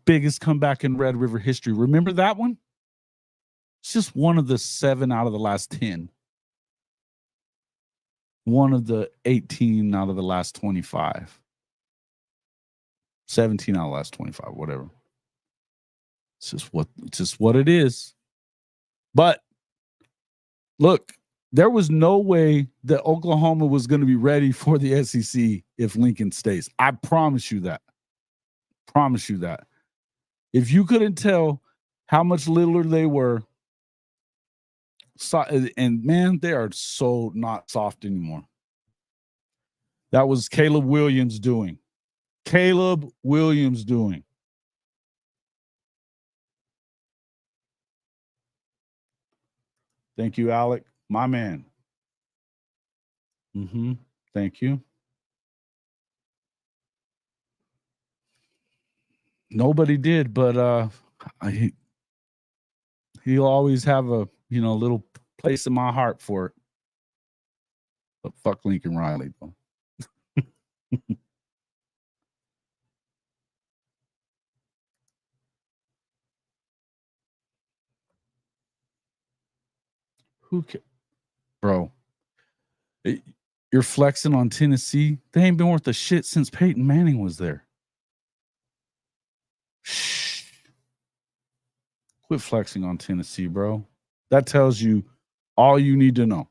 Biggest comeback in Red River history. Remember that one? It's just one of the 7 out of the last 10. One of the 18 out of the last 25. 17 out of the last 25, whatever. It's just what it is. But look, there was no way that Oklahoma was going to be ready for the SEC if Lincoln stays. I promise you that. Promise you that. If you couldn't tell how much littler they were, and man, they are so not soft anymore. That was Caleb Williams doing. Caleb Williams doing. Thank you, Alec. My man. Thank you. Nobody did, but he'll always have a little place in my heart for it. But fuck Lincoln Riley, though. Who cares, bro? You're flexing on Tennessee. They ain't been worth a shit since Peyton Manning was there. Shh. Quit flexing on Tennessee, bro. That tells you all you need to know.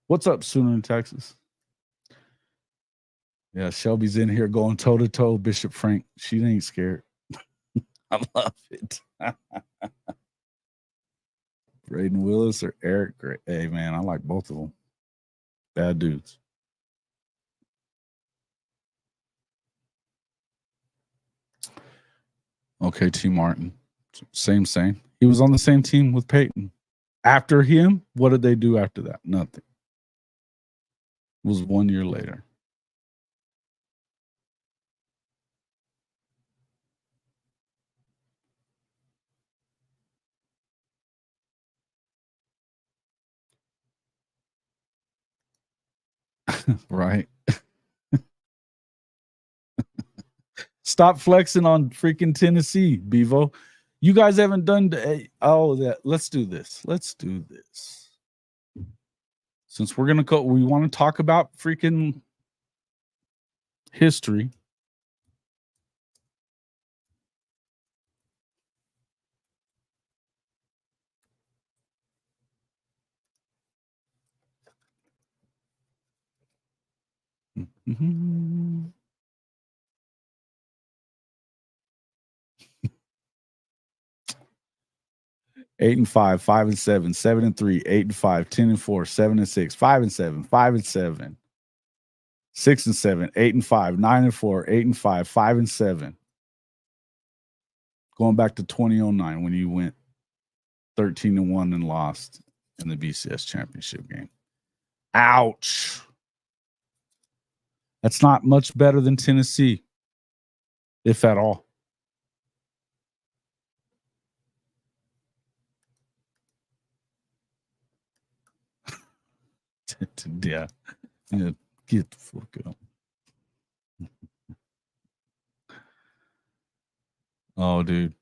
What's up, Sooner in Texas? Yeah, Shelby's in here going toe-to-toe, Bishop Frank. She ain't scared. I love it. Braden Willis or Eric Gray. Hey, man, I like both of them. Bad dudes. Okay, T. Martin. Same. He was on the same team with Peyton. After him, what did they do after that? Nothing. It was 1 year later. Right. Stop flexing on freaking Tennessee, Bevo. You guys haven't done that. Let's do this. Since we're gonna go, we want to talk about freaking history. Mm-hmm. Eight and 5, 5 and 7, 7 and 3, 8 and 5, 10 and 4, 7 and 6, 5 and 7, 5 and 7, 6 and 7, 8 and 5, 9 and 4, 8 and 5, 5 and 7. Going back to 2009 when you went 13 and 1 and lost in the BCS championship game. Ouch. That's not much better than Tennessee, if at all. Yeah. Get the fuck up. Oh, dude.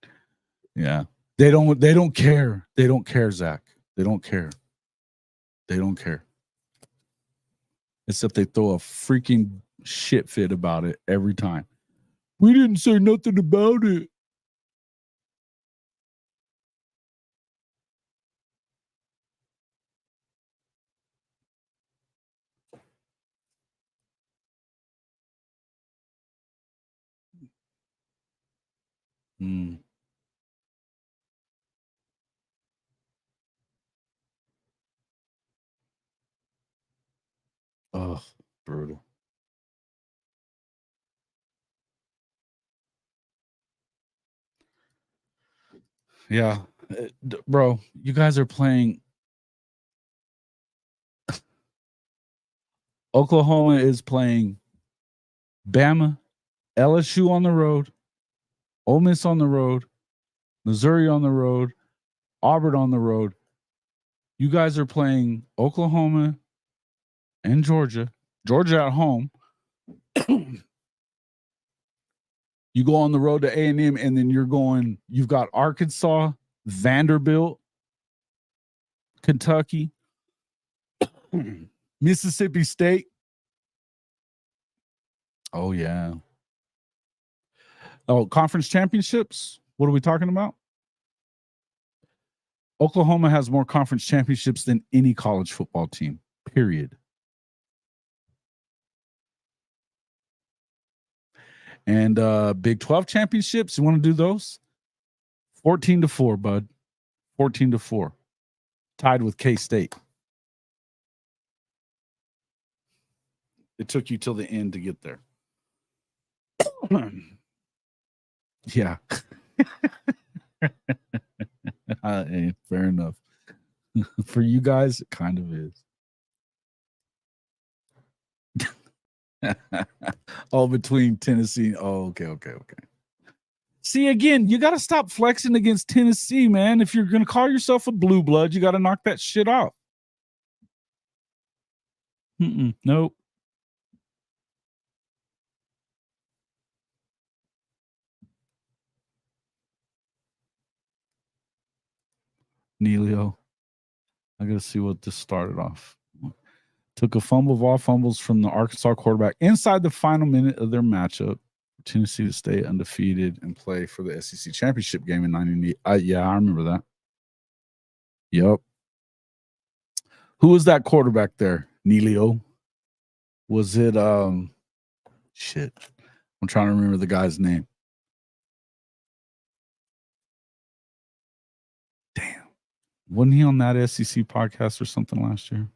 Yeah. They don't care. They don't care, Zach. They don't care. Except they throw a freaking shit fit about it every time. We didn't say nothing about it. Oh, brutal. Yeah. Bro, you guys are playing. Oklahoma is playing Bama, LSU on the road, Ole Miss on the road, Missouri on the road, Auburn on the road. You guys are playing Oklahoma and Georgia at home. You go on the road to A&M, and then you've got Arkansas, Vanderbilt, Kentucky. Mississippi State. Oh, yeah. Oh, conference championships. What are we talking about? Oklahoma has more conference championships than any college football team, period. And Big 12 championships, you want to do those? 14-4, bud. 14-4. Tied with K-State. It took you till the end to get there. Yeah. Fair enough. For you guys, it kind of is. Oh, between Tennessee. Oh, okay. See, again, you got to stop flexing against Tennessee, man. If you're going to call yourself a blue blood, you got to knock that shit off. Nope. Neilio. I got to see what this started off. Took a fumble of all fumbles from the Arkansas quarterback inside the final minute of their matchup. Tennessee to stay undefeated and play for the SEC championship game in 1998. Yeah, I remember that. Yep. Who was that quarterback there? Neilio. Was it shit? I'm trying to remember the guy's name. Damn. Wasn't he on that SEC podcast or something last year?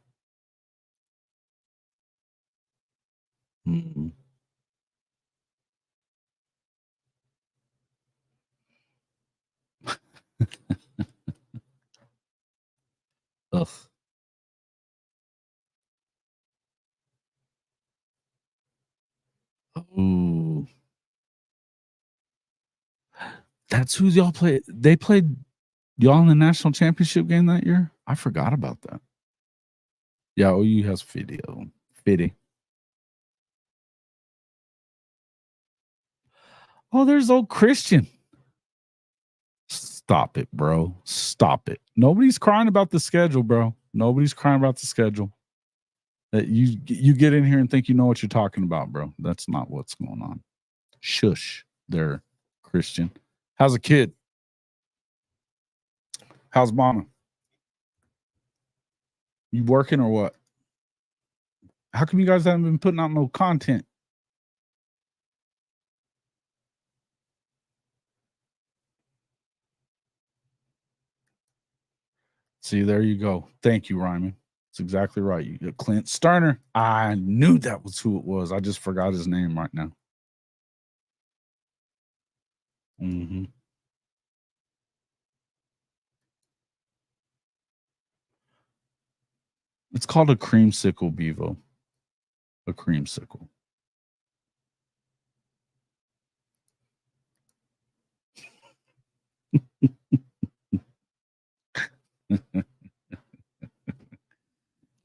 Mm-mm. Ugh. Ooh. That's who y'all played. They played y'all in the national championship game that year? I forgot about that. Yeah, OU has video. Fitty. Oh, there's old Christian. Stop it, bro. Stop it. Nobody's crying about the schedule, bro. Nobody's crying about the schedule. That you get in here and think you know what you're talking about, bro. That's not what's going on. Shush there, Christian. How's a kid? How's mama? You working or what? How come you guys haven't been putting out no content? See, there you go. Thank you, Ryman. That's exactly right. You got Clint Sterner. I knew that was who it was. I just forgot his name right now. Mm-hmm. It's called a creamsicle, Bevo. A creamsicle.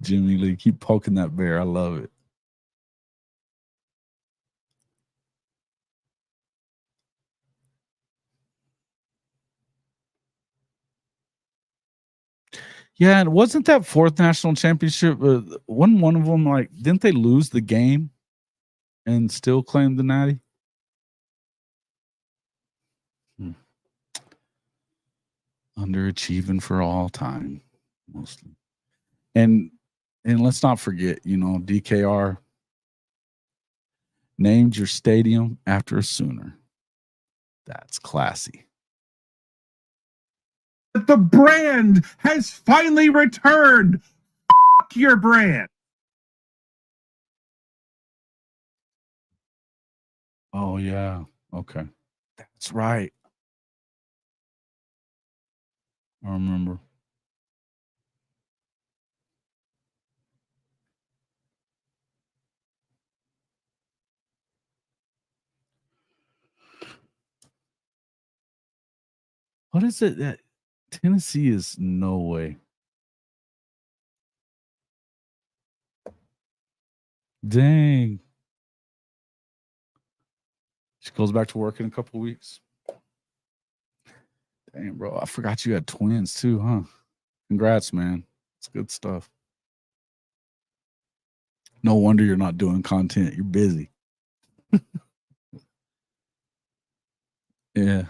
Jimmy Lee, keep poking that bear. I love it. Yeah, and wasn't that fourth national championship? Wasn't one of them like? Didn't they lose the game and still claim the natty? Underachieving for all time, mostly. And let's not forget, DKR named your stadium after a Sooner. That's classy. The brand has finally returned. Fuck your brand. Oh, yeah. Okay. That's right. I remember. What is it that Tennessee is no way? Dang. She goes back to work in a couple of weeks. Damn, bro. I forgot you had twins too, huh? Congrats, man. It's good stuff. No wonder you're not doing content. You're busy. Yeah.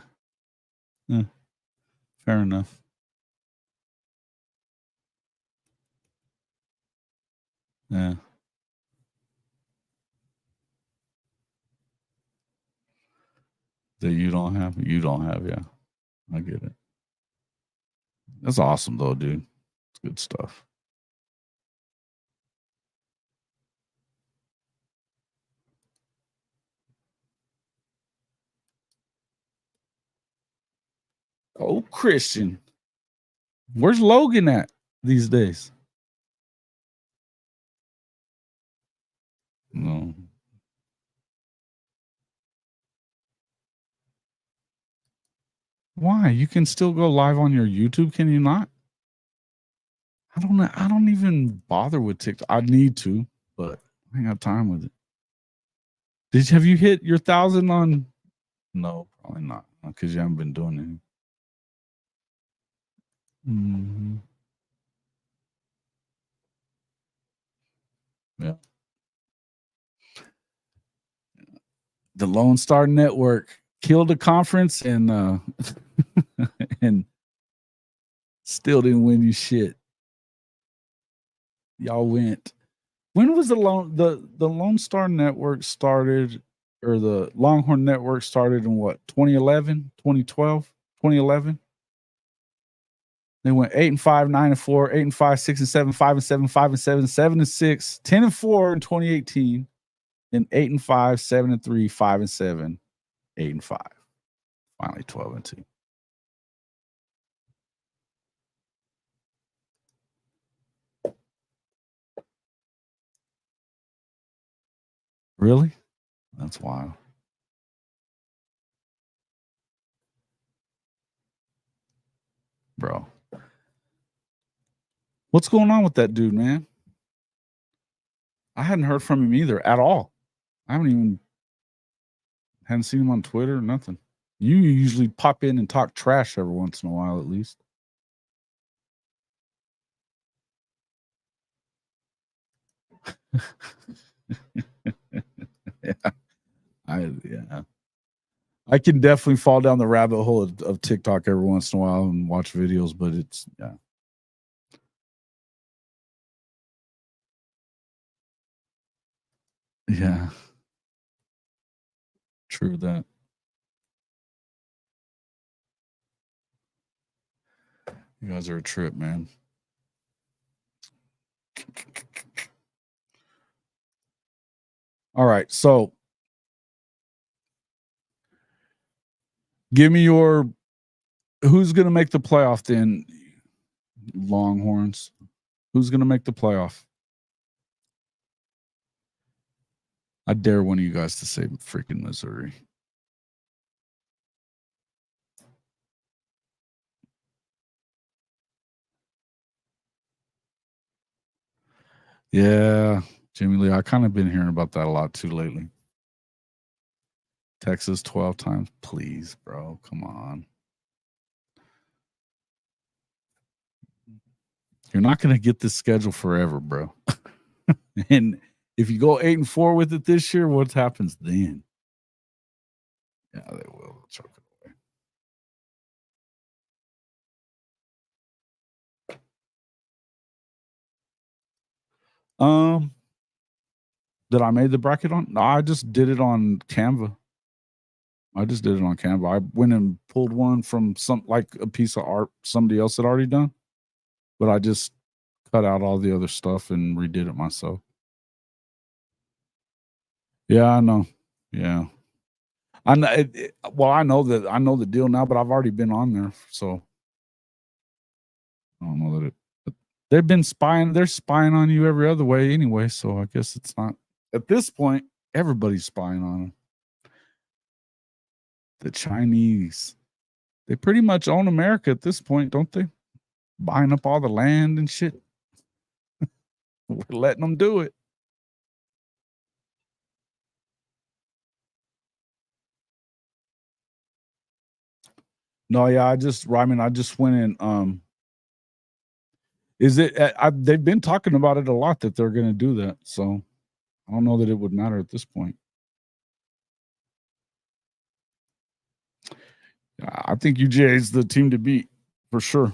Fair enough. Yeah. That you don't have. Yeah. I get it. That's awesome though, dude. It's good stuff. Oh, Christian. Where's Logan at these days? No. Why? You can still go live on your YouTube, can you not? I don't know. I don't even bother with TikTok. I need to, but I ain't got time with it. Have you hit your 1,000 on? No, probably not, because you haven't been doing anything. Mm-hmm. Yeah. The Lone Star Network killed the conference and and still didn't win you shit. Y'all went. When was the Lone Star Network started, or the Longhorn Network started in what, 2011, 2012, 2011? They went 8-5, 9-4, 8-5, 6-7, 5-7, 5-7, 7-6, 10-4 in 2018, then 8-5, 7-3, 5-7, 8-5. Finally 12-2. Really? That's wild. Bro. What's going on with that dude, man? I hadn't heard from him either at all. I hadn't seen him on Twitter or nothing. You usually pop in and talk trash every once in a while, at least. Yeah. I can definitely fall down the rabbit hole of TikTok every once in a while and watch videos, but it's yeah. True that. You guys are a trip, man. All right, so give me who's going to make the playoff then, Longhorns? Who's going to make the playoff? I dare one of you guys to say freaking Missouri. Yeah, Jimmy Lee. I kind of been hearing about that a lot too lately. Texas 12 times. Please, bro. Come on. You're not going to get this schedule forever, bro. And if you go 8-4 with it this year, what happens then? Yeah, they will choke it away. Did I made the bracket on? No, I just did it on Canva. I went and pulled one from like a piece of art somebody else had already done, but I just cut out all the other stuff and redid it myself. Yeah, I know. Yeah, I know. I know the deal now, but I've already been on there, so I don't know that they've been spying. They're spying on you every other way anyway, so I guess it's not at this point. Everybody's spying on them. The Chinese, they pretty much own America at this point, don't they? Buying up all the land and shit. We're letting them do it. No, yeah, I just went in. Is it? They've been talking about it a lot that they're going to do that. So I don't know that it would matter at this point. I think UGA is the team to beat for sure.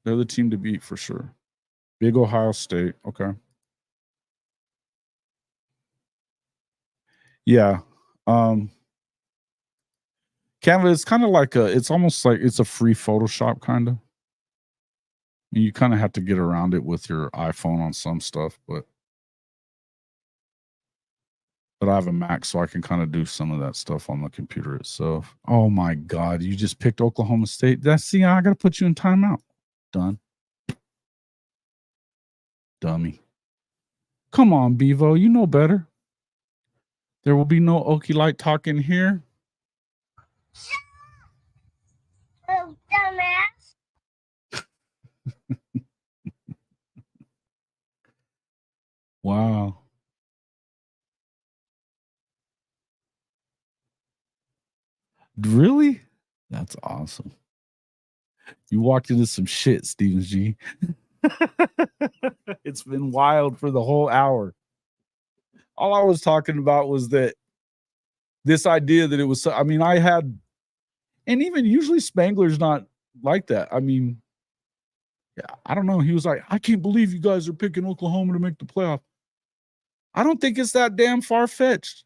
They're the team to beat for sure. Big Ohio State. Okay. Yeah. Canva is kind of like it's almost like it's a free Photoshop kind of. You kind of have to get around it with your iPhone on some stuff, but I have a Mac, so I can kind of do some of that stuff on the computer itself. Oh my God, you just picked Oklahoma State. See, I got to put you in timeout. Done. Dummy. Come on, Bevo, you know better. There will be no Okie Light talk in here. Oh, dumbass. Wow. Really? That's awesome. You walked into some shit, Steven G. It's been wild for the whole hour. All I was talking about was that this idea that it was, I mean, I had, and even usually Spangler's not like that. I mean, yeah, I don't know. He was like, I can't believe you guys are picking Oklahoma to make the playoff. I don't think it's that damn far-fetched.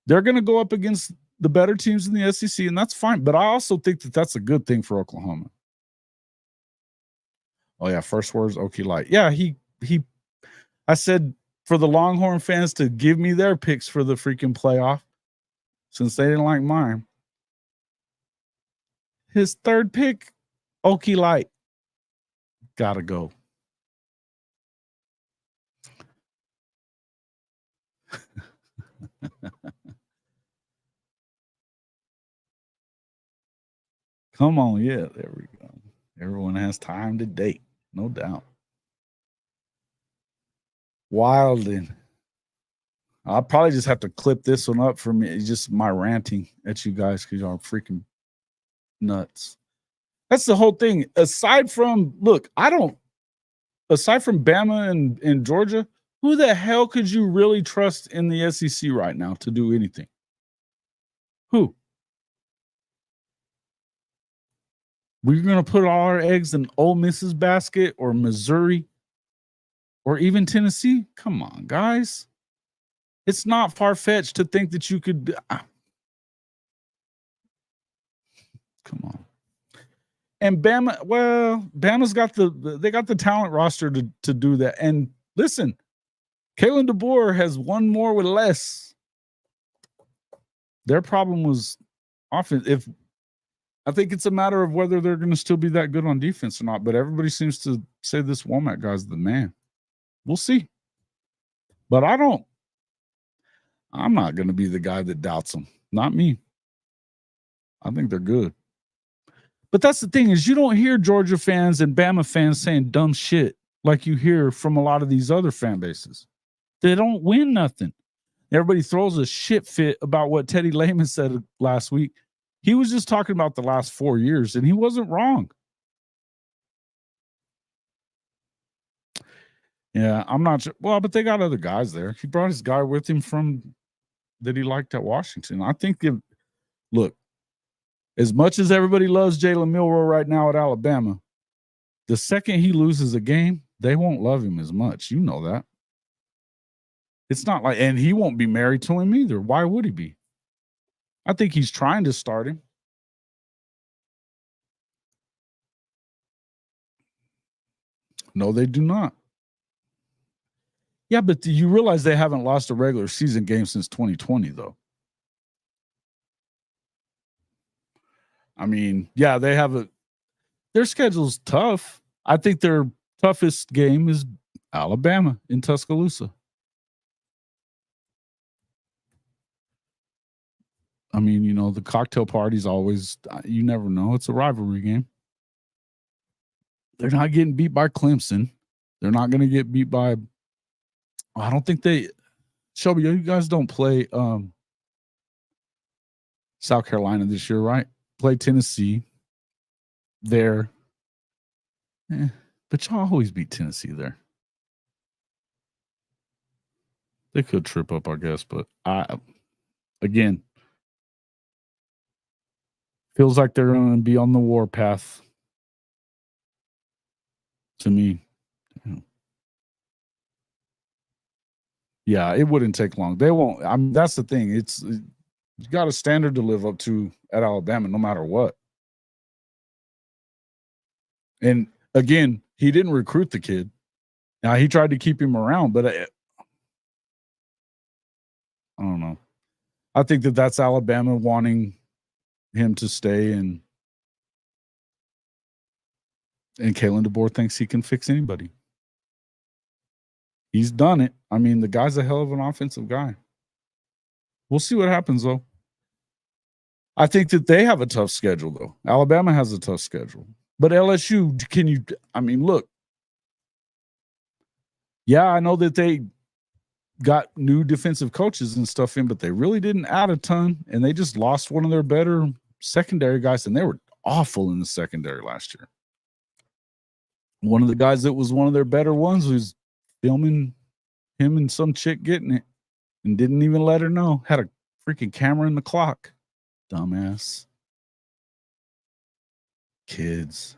They're going to go up against the better teams in the SEC, and that's fine. But I also think that that's a good thing for Oklahoma. Oh, yeah, first words, Okie Light. Yeah, I said for the Longhorn fans to give me their picks for the freaking playoff since they didn't like mine. His third pick, Okie Light. Gotta go. Come on, yeah, there we go. Everyone has time to date, no doubt. Wildin'. I'll probably just have to clip this one up for me. It's just my ranting at you guys because y'all are freaking nuts. That's the whole thing. Aside from Bama and Georgia, who the hell could you really trust in the SEC right now to do anything? Who? We're going to put all our eggs in Ole Miss's basket or Missouri or even Tennessee? Come on, guys. It's not far-fetched to think that you could. Come on. And Bama, well, Bama's got they got the talent roster to do that. And listen, Kalen DeBoer has won more with less. Their problem was offense. I think it's a matter of whether they're going to still be that good on defense or not. But everybody seems to say this Womack guy's the man. We'll see. But I'm not going to be the guy that doubts them. Not me. I think they're good. But that's the thing is you don't hear Georgia fans and Bama fans saying dumb shit like you hear from a lot of these other fan bases. They don't win nothing. Everybody throws a shit fit about what Teddy Lehman said last week. He was just talking about the last 4 years, and he wasn't wrong. Yeah, I'm not sure. Well, but they got other guys there. He brought his guy with him that he liked at Washington. I think look, as much as everybody loves Jalen Milroe right now at Alabama, the second he loses a game, they won't love him as much. You know that. It's not like, and he won't be married to him either. Why would he be? I think he's trying to start him. No, they do not. Yeah, but do you realize they haven't lost a regular season game since 2020, though? I mean, yeah, they have their schedule's tough. I think their toughest game is Alabama in Tuscaloosa. I mean, you know, the cocktail party's always, you never know. It's a rivalry game. They're not getting beat by Clemson. They're not going to get beat by, I don't think Shelby, you guys don't play South Carolina this year, right? Play Tennessee there. But y'all always beat Tennessee there. They could trip up, I guess, but again, feels like they're going to be on the war path to me. Yeah, it wouldn't take long. They won't. I mean, that's the thing. You got a standard to live up to at Alabama, no matter what. And again, he didn't recruit the kid. Now he tried to keep him around, but I don't know. I think that's Alabama wanting him to stay, and Kalen DeBoer thinks he can fix anybody. He's done it. I mean, the guy's a hell of an offensive guy. We'll see what happens, though. I think that they have a tough schedule, though. Alabama has a tough schedule. But LSU, look. Yeah, I know that they got new defensive coaches and stuff in, but they really didn't add a ton, and they just lost one of their better secondary guys, and they were awful in the secondary last year. One of the guys that was one of their better ones was filming him and some chick getting it and didn't even let her know. Had a freaking camera in the clock. Dumbass. Kids.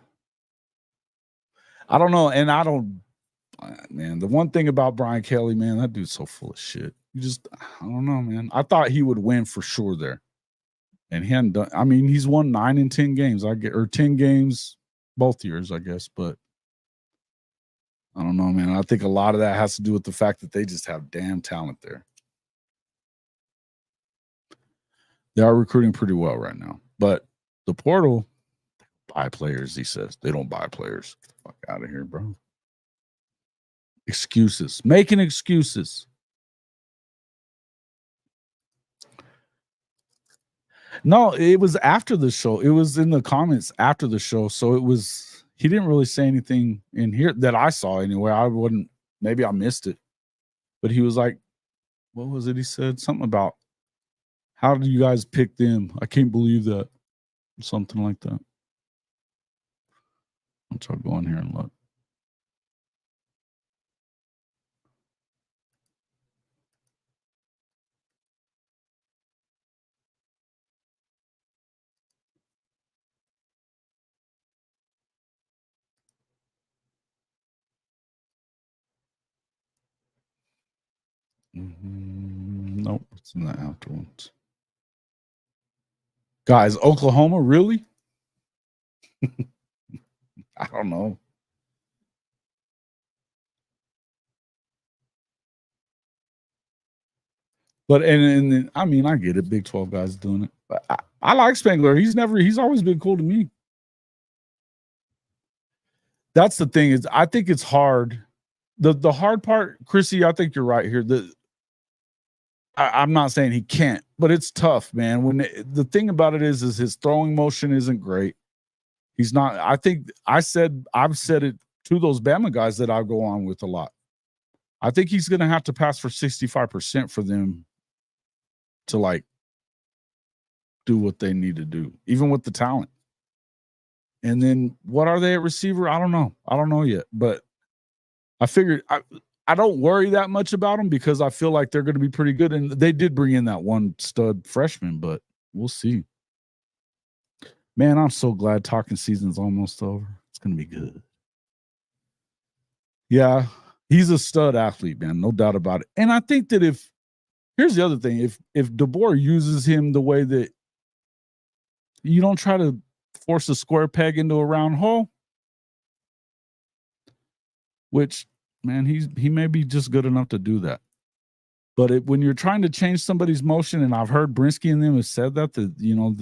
I don't know. And man, the one thing about Brian Kelly, man, that dude's so full of shit. I don't know, man. I thought he would win for sure there. And he hadn't done, he's won 9 in 10 games. Or 10 games both years, I guess. But I don't know, man. I think a lot of that has to do with the fact that they just have damn talent there. They are recruiting pretty well right now. But the portal, buy players, he says. They don't buy players. Get the fuck out of here, bro. Excuses. Making excuses. No, it was after the show. It was in the comments after the show. So he didn't really say anything in here that I saw anywhere. Maybe I missed it. But he was like, what was it he said? Something about, how do you guys pick them? I can't believe that. Something like that. I'll try to go in here and look. Nope, it's in the after ones. Guys, Oklahoma, really? I don't know. But and I get it. Big 12 guys doing it. But I like Spangler. He's always been cool to me. That's the thing, is I think it's hard. The hard part, Chrissy, I think you're right here. I'm not saying he can't, but it's tough, man. When the thing about it is his throwing motion isn't great. He's not. I think I've said it to those Bama guys that I go on with a lot. I think he's going to have to pass for 65% for them to do what they need to do, even with the talent. And then what are they at receiver? I don't know. I don't know yet, but I figured I don't worry that much about them because I feel like they're going to be pretty good. And they did bring in that one stud freshman, but we'll see. Man, I'm so glad talking season's almost over. It's going to be good. Yeah, he's a stud athlete, man. No doubt about it. And I think that here's the other thing. If DeBoer uses him the way that you don't try to force a square peg into a round hole, which, man, he may be just good enough to do that. But when you're trying to change somebody's motion, and I've heard Brinsky and them have said that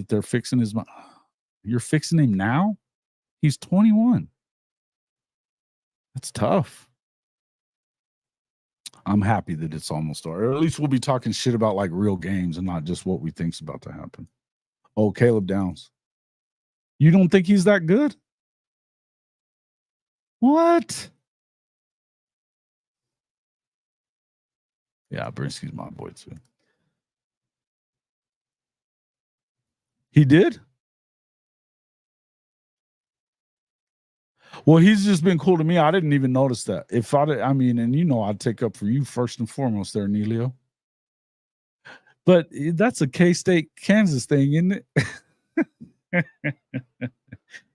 they're fixing his – you're fixing him now? He's 21. That's tough. I'm happy that it's almost over. Or at least we'll be talking shit about real games and not just what we think's about to happen. Oh, Caleb Downs. You don't think he's that good? What? Yeah, Brinsky's my boy too. He did? Well, he's just been cool to me. I didn't even notice that. If I mean, and you know, I'd take up for you first and foremost there, Neilio. But that's a K-State Kansas thing, isn't it?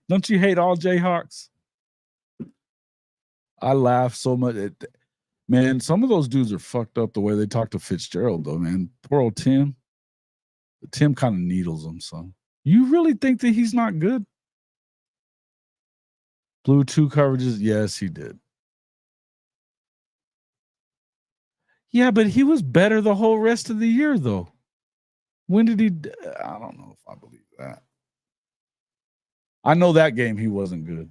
Don't you hate all Jayhawks? I laugh so much. Man, some of those dudes are fucked up the way they talk to Fitzgerald, though, man. Poor old Tim. Tim kind of needles him, so. You really think that he's not good? Blew 2 coverages? Yes, he did. Yeah, but he was better the whole rest of the year, though. When did he? I don't know if I believe that. I know that game he wasn't good.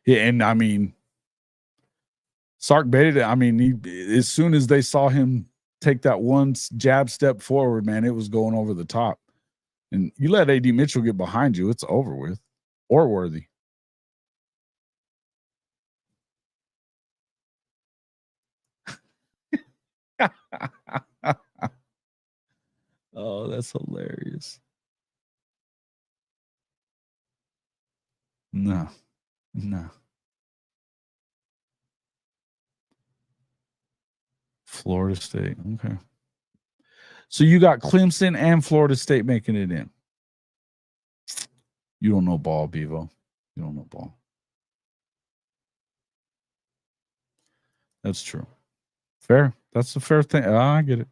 Yeah, and I mean, Sark baited it. I mean, as soon as they saw him take that one jab step forward, man, it was going over the top. And you let AD Mitchell get behind you, it's over with. Or Worthy. Oh, that's hilarious. No. Florida State. Okay. So you got Clemson and Florida State making it in. You don't know ball, Bevo. You don't know ball. That's true. Fair. That's a fair thing. I get it.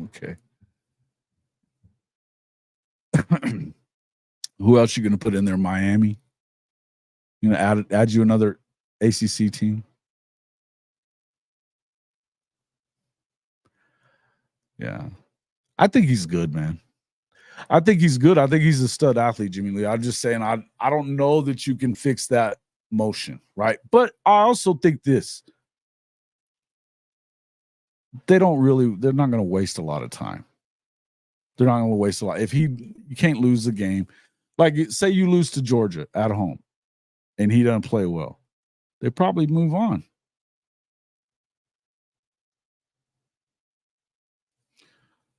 Okay. Who else you going to put in there? Miami. You going to add you another ACC team? Yeah. I think he's good, man. I think he's good. I think he's a stud athlete, Jimmy Lee. I'm just saying I don't know that you can fix that motion, right? But I also think this. They're not going to waste a lot of time. They're not going to waste a lot. If you can't lose the game, like say you lose to Georgia at home and he doesn't play well, they probably move on.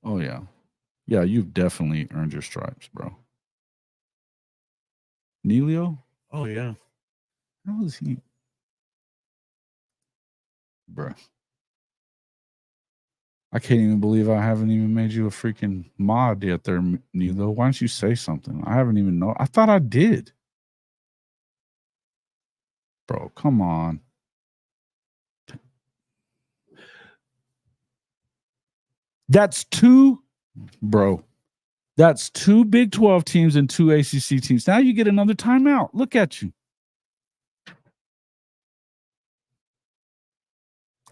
Oh, yeah. Yeah, you've definitely earned your stripes, bro. Neilio? Oh, yeah. How is he? Bro. I can't even believe I haven't even made you a freaking mod yet there, Neilio. Why don't you say something? I haven't even know. I thought I did. Bro, come on. That's 2, bro. That's 2 Big 12 teams and 2 ACC teams. Now you get another timeout. Look at you.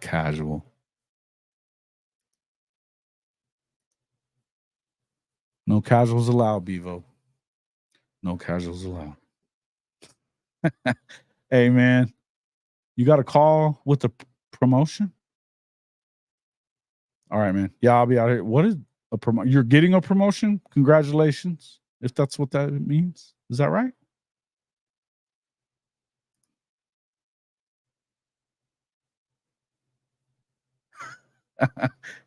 Casual. No casuals allowed, Bevo. No casuals allowed. Hey, man, you got a call with the promotion? All right, man. Yeah, I'll be out here. What is a promotion? You're getting a promotion? Congratulations, if that's what that means. Is that right?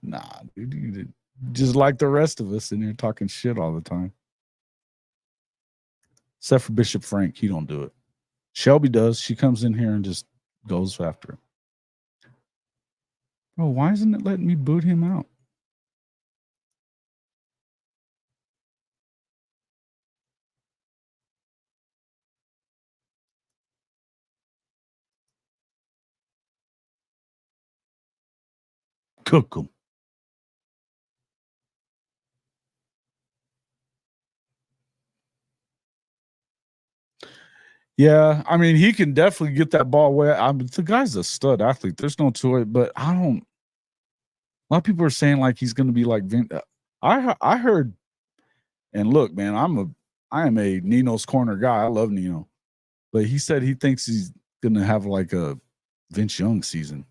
Nah, dude, just like the rest of us in here talking shit all the time. Except for Bishop Frank, he don't do it. Shelby does. She comes in here and just goes after it. Bro, why isn't it letting me boot him out? Cook him. Yeah, I mean, he can definitely get that ball away. The guy's a stud athlete. There's no to it, but I don't. A lot of people are saying like he's going to be like I heard, and look, man, I am a Nino's corner guy. I love Nino, but he said he thinks he's going to have like a Vince Young season.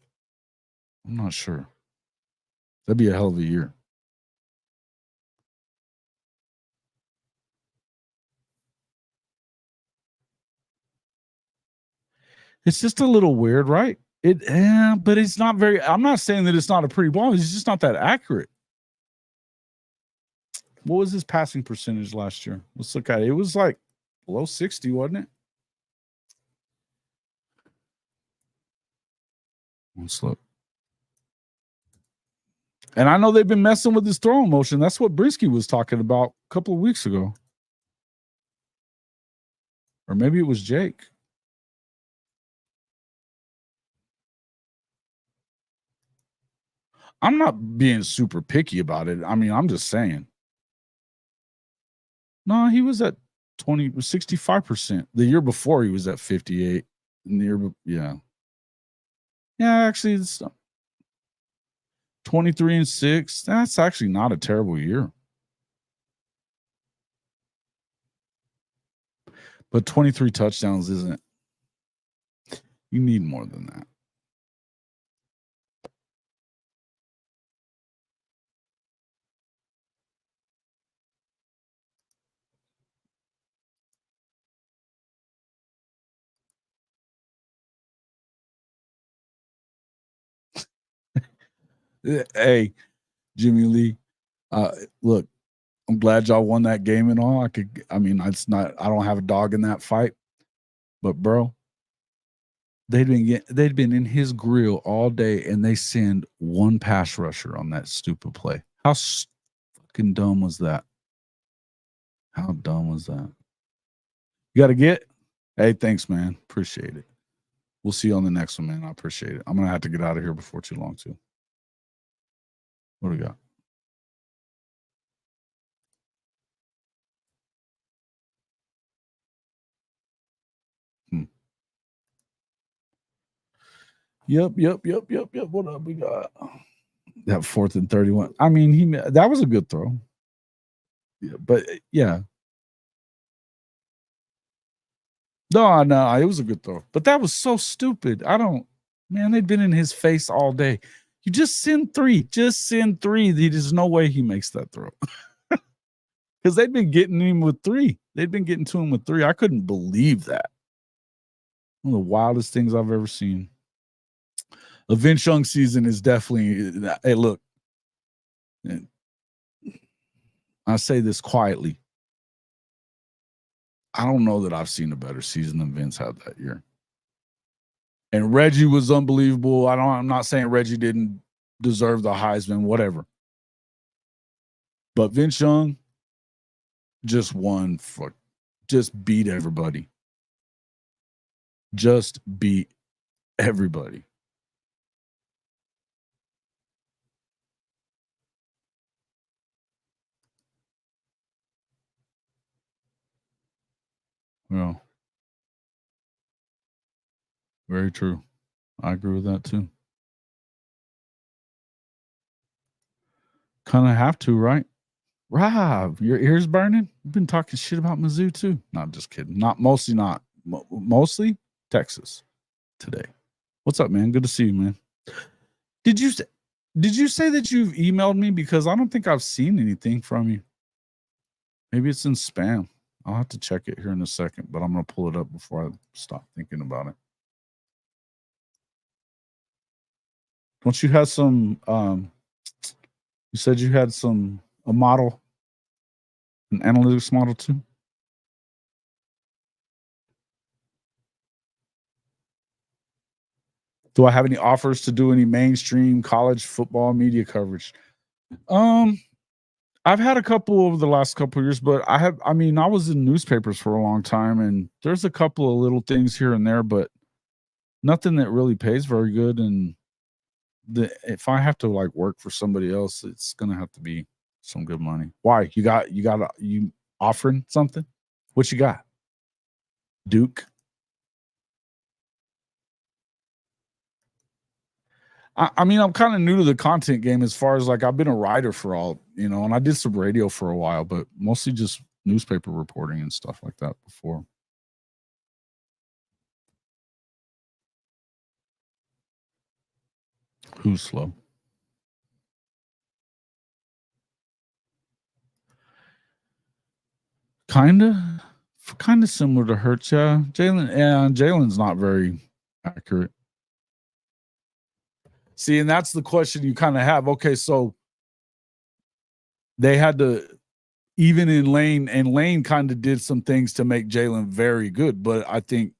I'm not sure. That'd be a hell of a year. It's just a little weird, right? But it's not very. I'm not saying that it's not a pretty ball. It's just not that accurate. What was his passing percentage last year? Let's look at it. It was like below 60, wasn't it? Let's look. And I know they've been messing with his throwing motion. That's what Brisky was talking about a couple of weeks ago. Or maybe it was Jake. I'm not being super picky about it. I mean, I'm just saying. No, he was at 65%. The year before he was at 58. And the year, yeah. Yeah, actually, it's 23-6. That's actually not a terrible year. But 23 touchdowns isn't. You need more than that. Hey, Jimmy Lee, look, I'm glad y'all won that game and all. I don't have a dog in that fight, but bro, they'd been in his grill all day and they send one pass rusher on that stupid play. How fucking dumb was that? How dumb was that? You got to get? Hey, thanks, man. Appreciate it. We'll see you on the next one, man. I appreciate it. I'm going to have to get out of here before too long, too. What do we got? Yep. What up? We got that 4th and 31. I mean, that was a good throw. Yeah, but yeah. No, it was a good throw. But that was so stupid. They'd been in his face all day. You just send 3. Just send 3. There's no way he makes that throw. Because they'd been getting him with 3. They'd been getting to him with 3. I couldn't believe that. One of the wildest things I've ever seen. The Vince Young season is definitely. Hey, look. I say this quietly. I don't know that I've seen a better season than Vince had that year. And Reggie was unbelievable. I'm not saying Reggie didn't deserve the Heisman, whatever. But Vince Young just beat everybody. Just beat everybody. Well, very true. I agree with that too. Kind of have to, right? Rob, your ears burning? You've been talking shit about Mizzou too. Not just kidding. Mostly Texas today. What's up, man? Good to see you, man. Did you say that you've emailed me? Because I don't think I've seen anything from you. Maybe it's in spam. I'll have to check it here in a second, but I'm going to pull it up before I stop thinking about it. Don't you have some, you said you had a model, an analytics model too? Do I have any offers to do any mainstream college football media coverage? I've had a couple over the last couple of years, but I was in newspapers for a long time, and there's a couple of little things here and there, but nothing that really pays very good. And if I have to like work for somebody else, it's gonna have to be some good money. Why? You offering something? What you got? Duke? I'm kind of new to the content game as far as like I've been a writer for and I did some radio for a while, but mostly just newspaper reporting and stuff like that before. Who's slow? Kind of similar to Hurts, yeah. Jalen's not very accurate. See, and that's the question you kind of have. Okay, so they had to, even in Lane, and Lane kind of did some things to make Jalen very good, but I think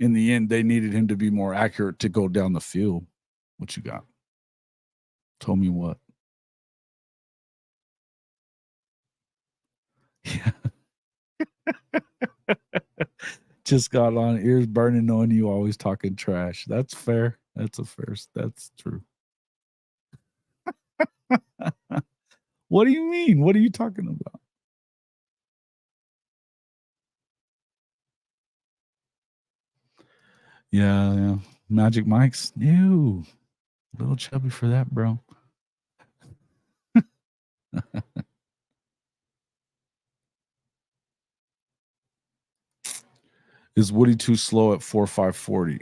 in the end they needed him to be more accurate to go down the field. What you got? Tell me what? Yeah. Just got on, ears burning, knowing you always talking trash. That's fair. That's true. What do you mean? What are you talking about? Yeah. Magic Mike's. Ew. A little chubby for that, bro. Is Woody too slow at 4.540?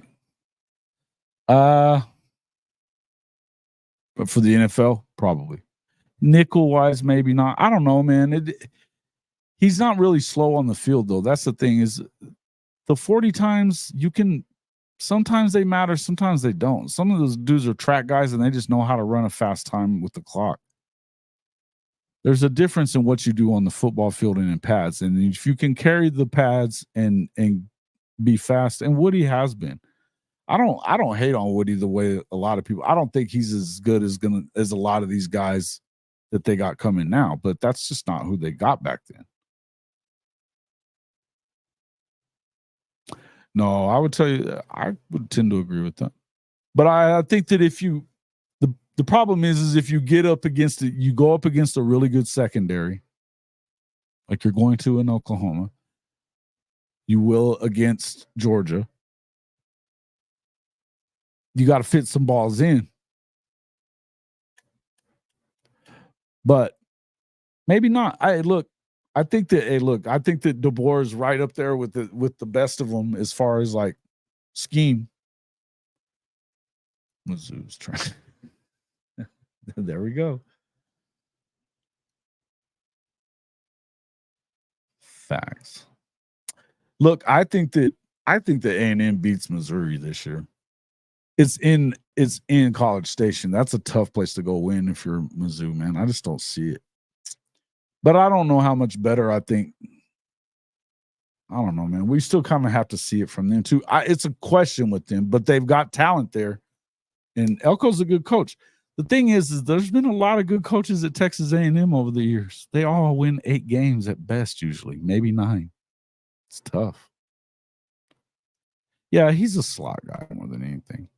But for the NFL, probably. Nickel wise, maybe not. I don't know, man. He's not really slow on the field, though. That's the thing, is the 40 times you can, sometimes they matter, sometimes they don't. Some of those dudes are track guys and they just know how to run a fast time with the clock. There's a difference in what you do on the football field and in pads. And if you can carry the pads and be fast, and Woody has been. I don't hate on Woody the way a lot of people. I don't think he's as good as a lot of these guys that they got coming now, but that's just not who they got back then. No, I would tell you, I would tend to agree with that. But I think that if you, the problem is if you get up against it, you go up against a really good secondary, like you're going to in Oklahoma. You will against Georgia. You got to fit some balls in. But maybe not. I think that DeBoer is right up there with the best of them as far as like scheme. Mizzou's trying. There we go. Facts. Look, I think that A&M beats Missouri this year. It's in College Station. That's a tough place to go win if you're Mizzou, man. I just don't see it. But I don't know how much better I think. I don't know, man. We still kind of have to see it from them too. It's a question with them, but they've got talent there. And Elko's a good coach. The thing is there's been a lot of good coaches at Texas A&M over the years. They all win 8 games at best usually, maybe 9. It's tough. Yeah, he's a slot guy more than anything.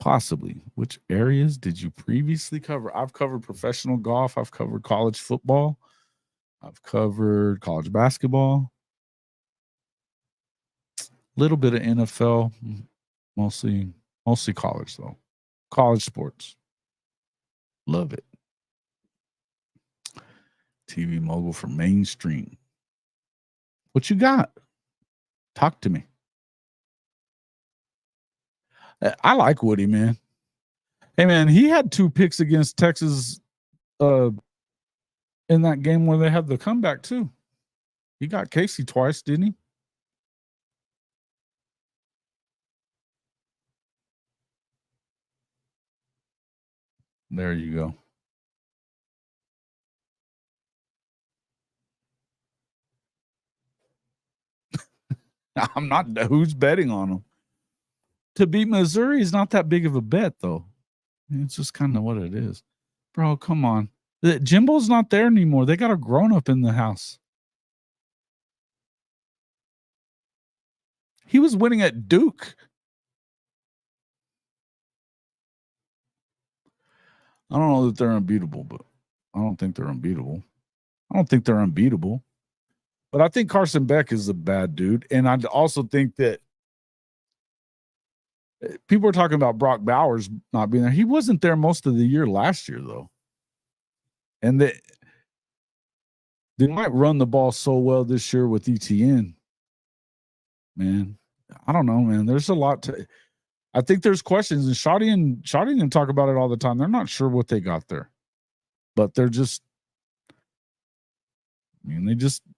Possibly. Which areas did you previously cover? I've covered professional golf. I've covered college football. I've covered college basketball. Little bit of NFL. Mostly college, though. College sports. Love it. TV mogul for mainstream. What you got? Talk to me. I like Woody, man. Hey, man, he had 2 picks against Texas in that game where they had the comeback, too. He got Casey twice, didn't he? There you go. I'm not. Who's betting on him? To beat Missouri is not that big of a bet, though. It's just kind of what it is. Bro, come on. Jimbo's not there anymore. They got a grown-up in the house. He was winning at Duke. I don't know that they're unbeatable, but I don't think they're unbeatable. But I think Carson Beck is a bad dude. And I also think that people are talking about Brock Bowers not being there. He wasn't there most of the year last year, though. And they might run the ball so well this year with ETN. Man, I don't know, man. There's a lot to. I think there's questions, and Shoddy and them talk about it all the time. They're not sure what they got there, but they're just. I mean,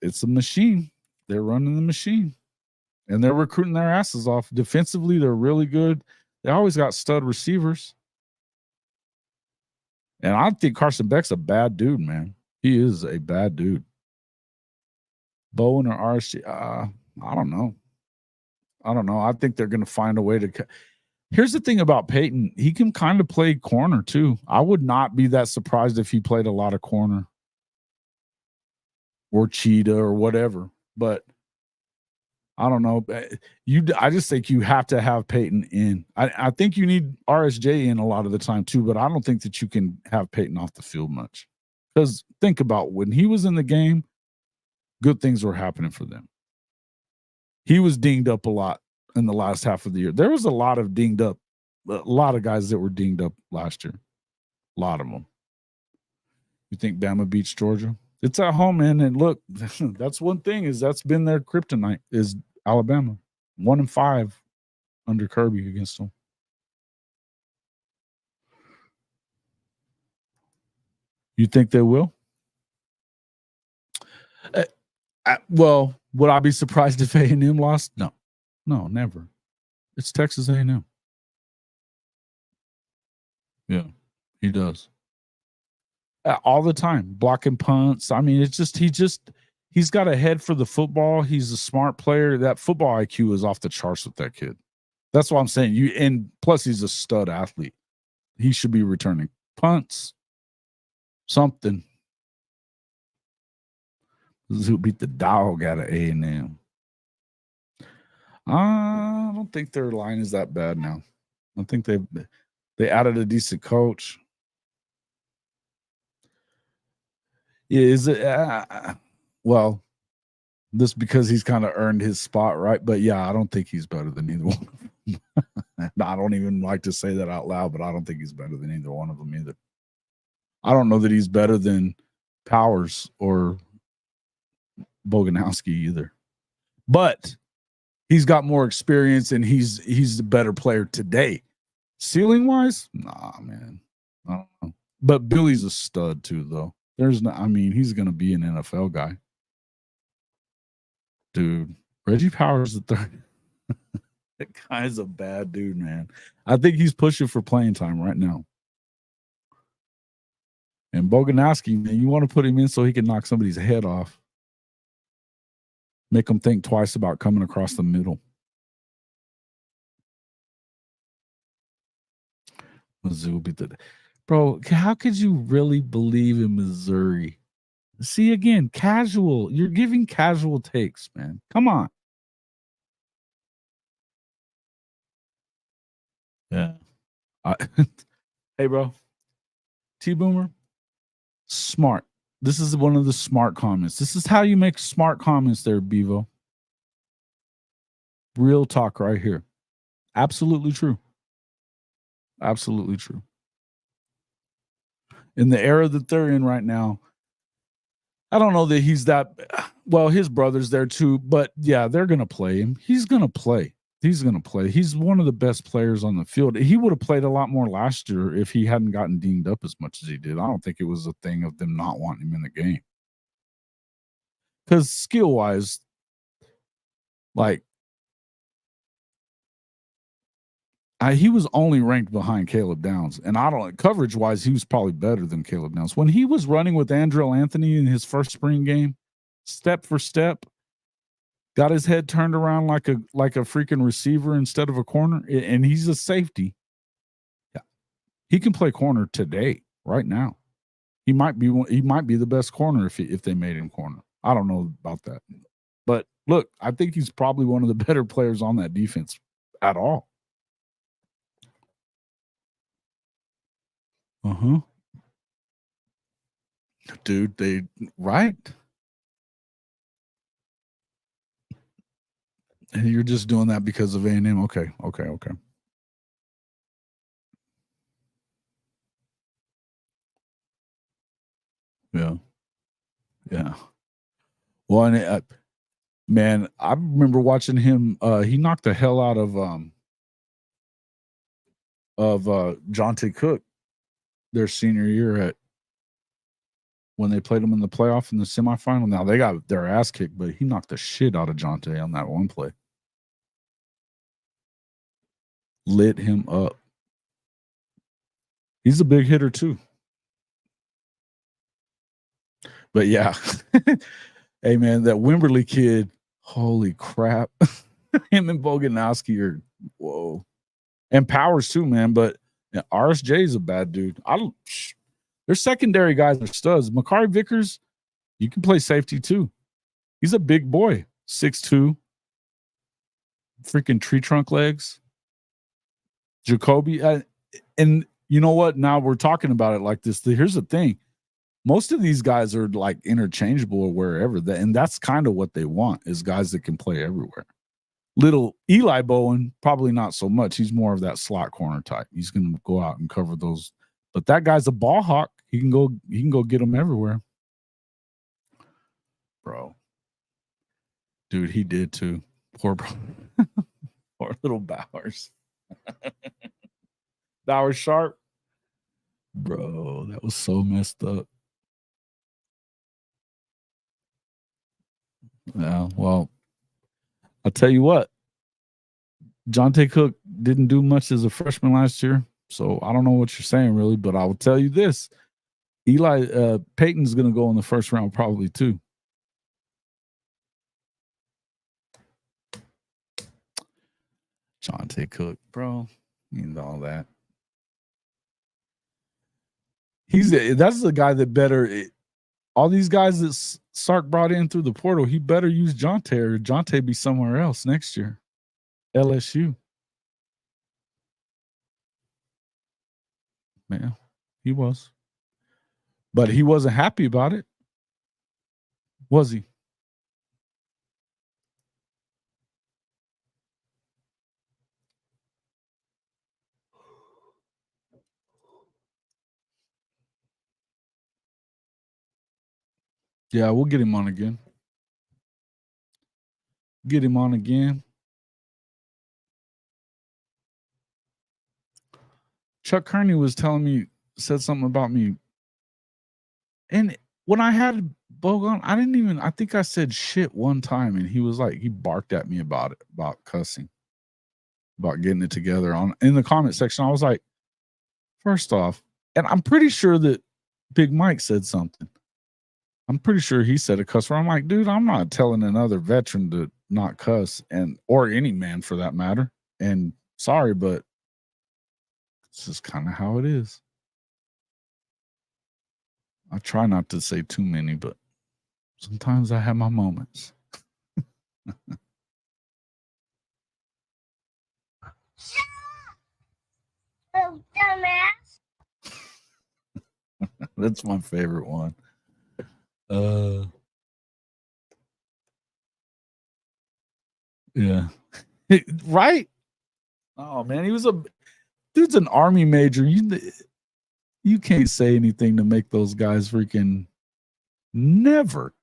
it's a machine. they're running the machine. And they're recruiting their asses off. Defensively, they're really good. They always got stud receivers. And I think Carson Beck's a bad dude, man. He is a bad dude. Bowen or RSG, I don't know. I think they're going to find a way to. Here's the thing about Peyton. He can kind of play corner, too. I would not be that surprised if he played a lot of corner or cheetah or whatever. But I don't know. I just think you have to have Peyton in. I think you need RSJ in a lot of the time, too. But I don't think that you can have Peyton off the field much. Because think about when he was in the game, good things were happening for them. He was dinged up a lot in the last half of the year. There was a lot of guys that were dinged up last year. A lot of them. You think Bama beats Georgia? It's at home, man. And look, that's one thing is that's been their kryptonite is Alabama. 1-5 under Kirby against them. You think they will? Well, would I be surprised if A&M lost? No, never. It's Texas A&M. Yeah, he does. All the time, blocking punts. I mean, it's just he's got a head for the football. He's a smart player. That football IQ is off the charts with that kid. That's what I'm saying. And plus he's a stud athlete. He should be returning punts. Something. Who beat the dog out of A&M? I don't think their line is that bad now. I think they added a decent coach. Is it? Well, this because he's kind of earned his spot, right? But yeah, I don't think he's better than either one of them. I don't even like to say that out loud, but I don't think he's better than either one of them either. I don't know that he's better than Powers or Boganowski either. But he's got more experience and he's the better player today. Ceiling wise, nah, man. I don't know. But Billy's a stud too, though. He's gonna be an NFL guy. Dude, Reggie Powers the third. That guy's a bad dude, man. I think he's pushing for playing time right now. And Boganowski, man, you want to put him in so he can knock somebody's head off. Make them think twice about coming across the middle. Mizzou beat the bro. How could you really believe in Missouri? See again, casual. You're giving casual takes, man. Come on. Yeah. Hey, bro. T-Boomer. Smart. This is one of the smart comments. This is how you make smart comments there, Bevo. Real talk right here. Absolutely true. Absolutely true. In the era that they're in right now, I don't know that he's that well, his brother's there too, but yeah, they're going to play him. He's going to play. He's one of the best players on the field. He would have played a lot more last year if he hadn't gotten dinged up as much as he did. I don't think it was a thing of them not wanting him in the game. Because skill-wise, like, he was only ranked behind Caleb Downs. And coverage-wise, he was probably better than Caleb Downs. When he was running with Andrell Anthony in his first spring game, step for step, got his head turned around like a freaking receiver instead of a corner, and he's a safety. Yeah. He can play corner today, right now. He might be the best corner if they made him corner. I don't know about that. But look, I think he's probably one of the better players on that defense at all. Uh-huh. Dude, right? And you're just doing that because of A&M. Okay. Yeah. Well, and man, I remember watching him. He knocked the hell out of Jonte Cook their senior year when they played him in the playoff in the semifinal. Now they got their ass kicked, but he knocked the shit out of Jonte on that one play. Lit him up. He's a big hitter too. But yeah. Hey man, that Wimberly kid, holy crap. Him and Boganowski are whoa. And Powers too, man. But yeah, RSJ is a bad dude. Their secondary guys are studs. Makari Vickers, you can play safety too. He's a big boy, 6'2", freaking tree trunk legs. Jacoby, and you know what? Now we're talking about it like this. Here's the thing. Most of these guys are like interchangeable or wherever. And that's kind of what they want is guys that can play everywhere. Little Eli Bowen, probably not so much. He's more of that slot corner type. He's going to go out and cover those. But that guy's a ball hawk. He can go get them everywhere. Bro. Dude, he did too. Poor little Bowers. Bowers Sharp. Bro, that was so messed up. Yeah, well, I'll tell you what. Jonte Cook didn't do much as a freshman last year, so I don't know what you're saying really, but I will tell you this. Eli Payton's going to go in the first round probably too. Jonte Cook, bro, means all that. That's the guy that better. All these guys that Sark brought in through the portal, he better use Jonte or Jonte be somewhere else next year. LSU. Man, he was. But he wasn't happy about it. Was he? Yeah, we'll get him on again. Get him on again. Chuck Kearney was telling me, said something about me. And when I had Bogan, I think I said shit one time, and he was like, he barked at me about it, about cussing, about getting it together in the comment section. I was like, first off, and I'm pretty sure that Big Mike said something. I'm pretty sure he said a cuss word. I'm like, dude, I'm not telling another veteran to not cuss, or any man for that matter. And sorry, but this is kind of how it is. I try not to say too many, but sometimes I have my moments. Oh, dumbass. That's my favorite one. Yeah. Right? Oh man, dude's an Army major. You can't say anything to make those guys freaking never.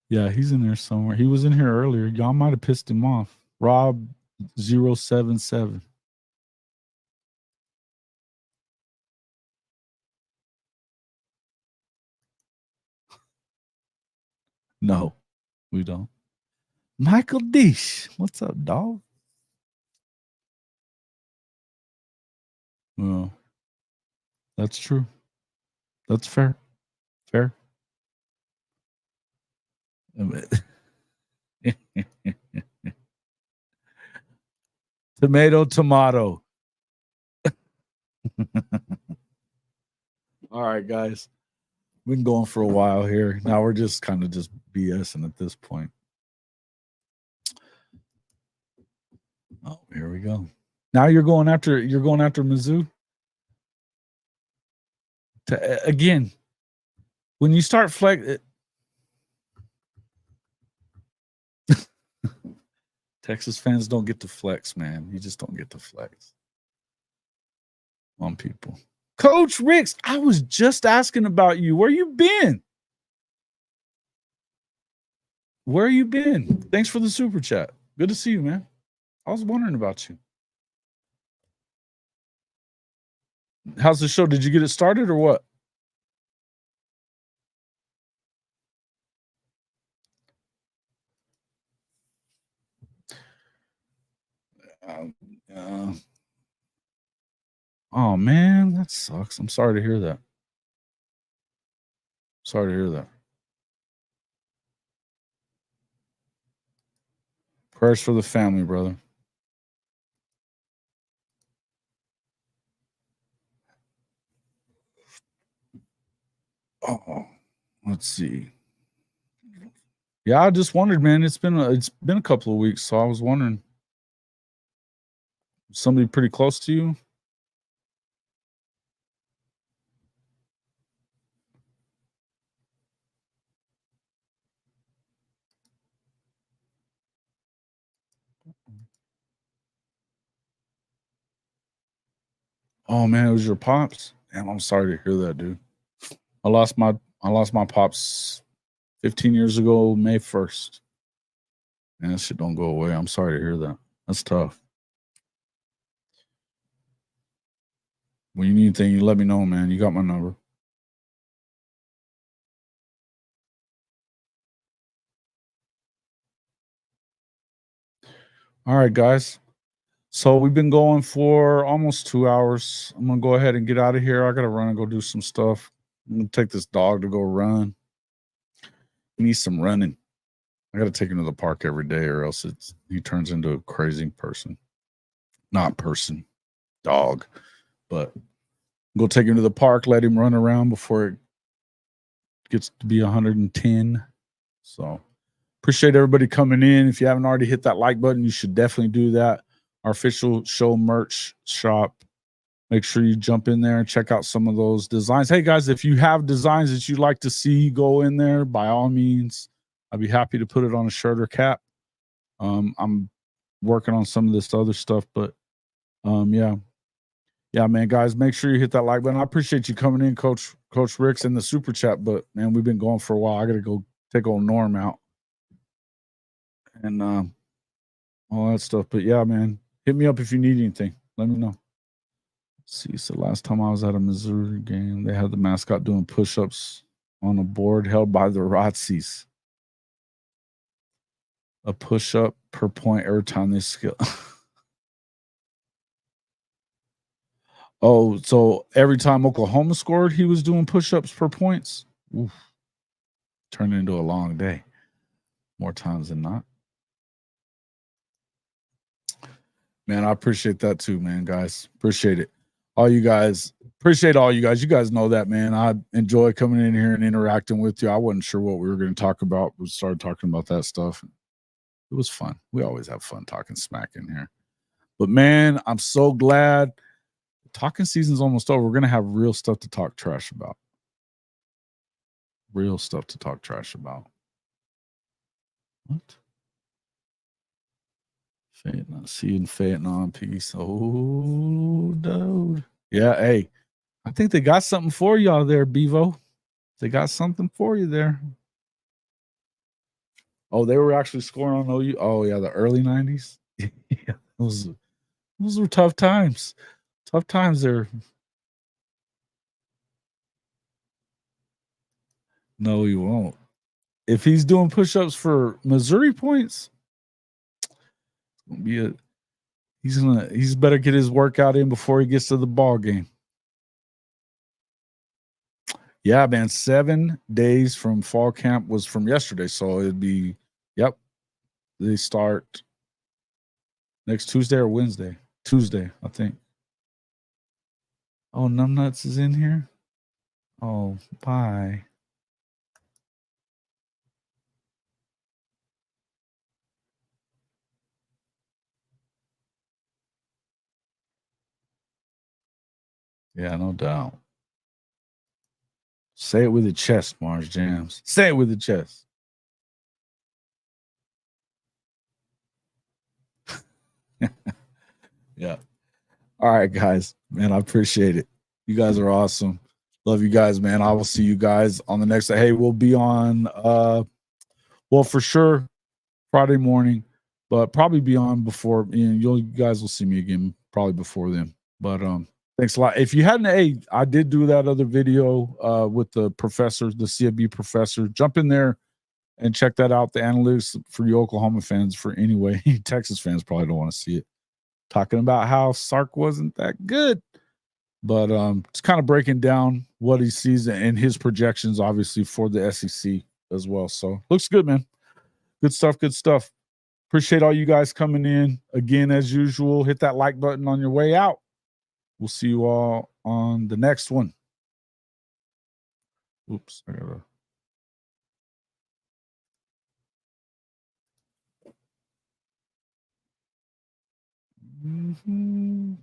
Yeah, he's in there somewhere. He was in here earlier. Y'all might have pissed him off. Rob 077. No, we don't. Michael Deesh. What's up, dog? Well, that's true. That's fair. Fair. Tomato. All right, guys. We've been going for a while here. Now we're just kind of just BSing at this point. Oh, here we go. Now you're going after Mizzou. Again, when you start flex, Texas fans don't get to flex, man. You just don't get to flex on people. Coach Ricks, I was just asking about you. Where you been? Where you been? Thanks for the super chat. Good to see you, man. I was wondering about you. How's the show? Did you get it started or what? Oh man, that sucks. I'm sorry to hear that. Sorry to hear that. Prayers for the family, brother. Oh, let's see. Yeah, I just wondered, man. It's been a couple of weeks, so I was wondering. Somebody pretty close to you? Oh man, it was your pops. Damn, I'm sorry to hear that, dude. I lost my pops 15 years ago, May 1st. Man, that shit don't go away. I'm sorry to hear that. That's tough. When you need anything, you let me know, man. You got my number. All right, guys. So we've been going for almost 2 hours. I'm gonna go ahead and get out of here. I gotta run and go do some stuff. I'm gonna take this dog to go run. He needs some running. I gotta take him to the park every day, or else he turns into a crazy person. Not person, dog. But go take him to the park, let him run around before it gets to be 110. So appreciate everybody coming in. If you haven't already hit that like button, you should definitely do that. Our official show merch shop. Make sure you jump in there and check out some of those designs. Hey guys, if you have designs that you'd like to see, go in there by all means. I'd be happy to put it on a shirt or cap. I'm working on some of this other stuff, but yeah, man, guys, make sure you hit that like button. I appreciate you coming in, Coach Ricks, in the super chat. But man, we've been going for a while. I gotta go take old Norm out and all that stuff. But yeah, man, hit me up if you need anything. Let me know. Let's see, so last time I was at a Missouri game, they had the mascot doing push-ups on a board held by the Razzies. A push-up per point every time they skill. Oh, so every time Oklahoma scored, he was doing push-ups per points? Oof. Turned into a long day. More times than not. Man, I appreciate that too, man, guys. Appreciate it. All you guys. Appreciate all you guys. You guys know that, man. I enjoy coming in here and interacting with you. I wasn't sure what we were going to talk about. We started talking about that stuff. It was fun. We always have fun talking smack in here. But man, I'm so glad. Talking season's almost over. We're going to have real stuff to talk trash about. Real stuff to talk trash about. What? Phaeton, see you in Phaeton on peace. Oh, dude. Yeah, hey. I think they got something for y'all there, Bevo. They got something for you there. Oh, they were actually scoring on OU. Oh, yeah, the early 90s. Yeah, those were tough times. Tough times there. No, he won't. If he's doing push-ups for Missouri points, he's better get his workout in before he gets to the ball game. Yeah, man, 7 days from fall camp was from yesterday, so it'd be they start next Tuesday or Wednesday. Tuesday, I think. Oh, Numbnuts is in here. Oh, bye. Yeah, no doubt. Say it with the chest, Mars Jams. Say it with the chest. Yeah. All right, guys. Man, I appreciate it. You guys are awesome. Love you guys, man. I will see you guys on the next. Hey, we'll be on well, for sure Friday morning, but probably be on before, you guys will see me again probably before then. But Thanks a lot. If you hadn't, hey, I did do that other video with the professor, the CFB professor. Jump in there and check that out. The analytics for you Oklahoma fans, for anyway, Texas fans probably don't want to see it. Talking about how Sark wasn't that good, but it's kind of breaking down what he sees and his projections, obviously, for the SEC as well. So looks good, man. Good stuff. Good stuff. Appreciate all you guys coming in. Again, as usual, hit that like button on your way out. We'll see you all on the next one. Oops, I gotta. Mm-hmm.